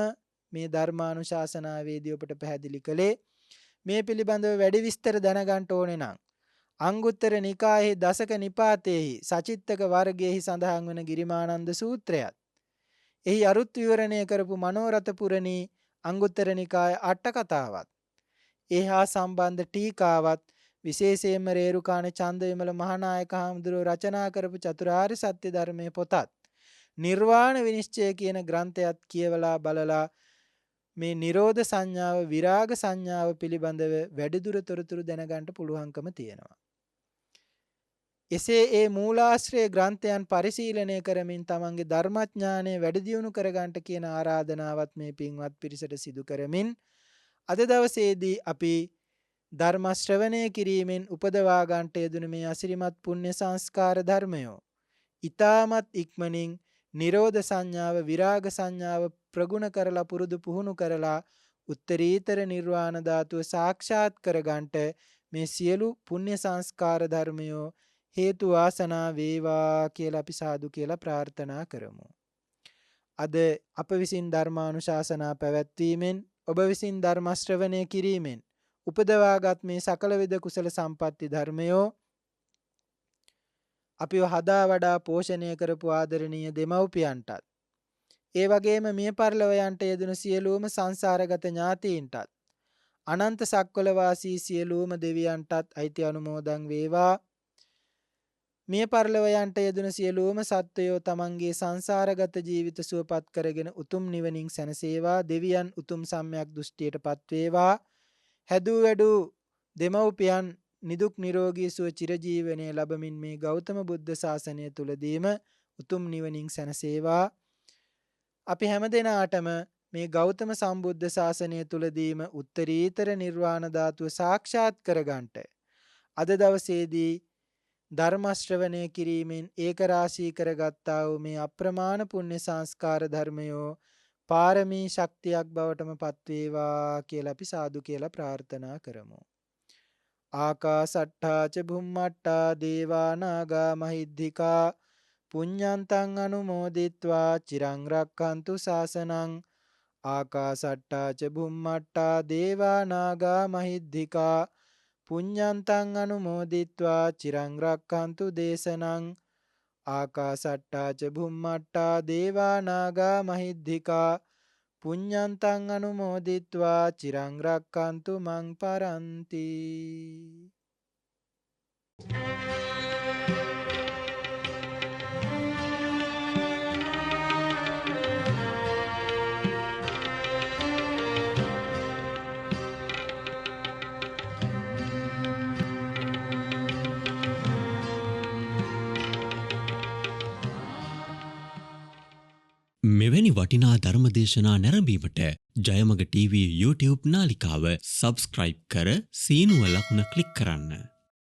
මේ ධර්මානුශාසනාවේදී ඔබට පැහැදිලි කළේ. මේ පිළිබඳව වැඩි විස්තර දැනගන්න ඕනේ නම් අංගුත්තර නිකායේ දසක නිපාතේහි සචිත්තක වර්ගයේහි සඳහන් වන ගිරිමානන්ද සූත්‍රයත් එහි අරුත් විවරණය කරපු මනෝරත පුරණී අංගුත්තර නිකාය අට කතාවත් එහා සම්බන්ධ ටීකාවත් විශේෂයෙන්ම රේරුකාණ චන්දවිමල මහානායක හාමුදුරුවෝ රචනා කරපු චතුරාර්ය සත්‍ය ධර්මයේ පොතත් නිර්වාණ විනිශ්චය කියන ග්‍රන්ථයත් කියවලා බලලා මේ නිරෝධ සංඥාව විරාග සංඥාව පිළිබඳව වැඩිදුර තොරතුරු දැනගන්න පුළුවන්කම තියෙනවා. එසේ ඒ මූලාශ්‍රය ග්‍රන්ථයන් පරිශීලනය කරමින් තමන්ගේ ධර්මඥානය වැඩි දියුණු කරගන්නට කියන ආරාධනාවත් මේ පින්වත් පිරිසට සිදු කරමින් අද දවසේදී අපි ධර්ම ශ්‍රවණය කිරීමෙන් උපදවා ගන්නට යෙදුණු මේ අසිරිමත් පුණ්‍ය සංස්කාර ධර්මයෝ ඊ타මත් ඉක්මනින් නිරෝධ සංඥාව විරාග සංඥාව ප්‍රගුණ කරලා පුරුදු පුහුණු කරලා උත්තරීතර නිර්වාණ ධාතුව සාක්ෂාත් කරගන්නට මේ සියලු පුණ්‍ය සංස්කාර ධර්මයෝ හේතු වාසනා වේවා කියලා අපි සාදු කියලා ප්‍රාර්ථනා කරමු. අද අප විසින් ධර්මානුශාසනා පැවැත්වීමෙන් ඔබ විසින් ධර්ම ශ්‍රවණය කිරීමෙන් උපදවාගත් මේ සකල විද කුසල සම්පatti ධර්මයෝ අපිව හදා වඩා පෝෂණය කරපු ආදරණීය දෙමව්පියන්ටත් ඒ වගේම මිය පරලොවයන්ට යෙදුණු සියලුම සංසාරගත ඥාතීන්ටත් අනන්ත සක්වල වාසී සියලුම දෙවියන්ටත් අයිති අනුමෝදන් වේවා. මිය පරලොවයන්ට යෙදුණු සියලුම සත්වයෝ තමන්ගේ සංසාරගත ජීවිත සුවපත් කරගෙන උතුම් නිවනින් සැනසේවා. දෙවියන් උතුම් සම්‍යක් දෘෂ්ටියටපත් වේවා. හැදූ වැඩූ දෙමව්පියන් නිදුක් නිරෝගී සුව චිරජීවනයේ ලැබමින් මේ ගෞතම බුද්ධ ශාසනය තුලදීම උතුම් නිවනින් සැනසේවා. අපි හැමදෙනාටම මේ ගෞතම සම්බුද්ධ ශාසනය තුලදීම උත්තරීතර නිර්වාණ ධාතුව සාක්ෂාත් කරගන්නට අද දවසේදී ධර්ම ශ්‍රවණය කිරීමෙන් ඒක රාශී කරගත්තා වූ මේ අප්‍රමාණ පුණ්‍ය සංස්කාර ධර්මයෝ පාරමී ශක්තියක් බවටම පත් වේවා කියලා අපි සාදු කියලා ප්‍රාර්ථනා කරමු. ආකාසට්ඨා ච භුම්මට්ඨා දේවා නාග මහිද්దికා පුඤ්ඤන්තං අනුමෝදිත්වා චිරං රක්ඛන්තු ශාසනං. ආකාසට්ඨා ච භුම්මට්ඨා දේවා නාග මහිද්దికා පුඤ්ඤන්තං අනුමෝදිත්වා චිරං රක්ඛන්තු දේශනං. ආකාසට්ඨා ච භුම්මට්ඨා දේවා නාග මහිද්దికා පුඤ්ඤන්තං අනුමෝදිත්වා චිරං රක්ඛන්තු මං පරන්ති. මෙවැනි වටිනා ධර්මදේශනා නැරඹීමට ජයමග TV YouTube නාලිකාව සබස්ක්‍රයිබ් කර සීනුව ලකුණ ක්ලික් කරන්න.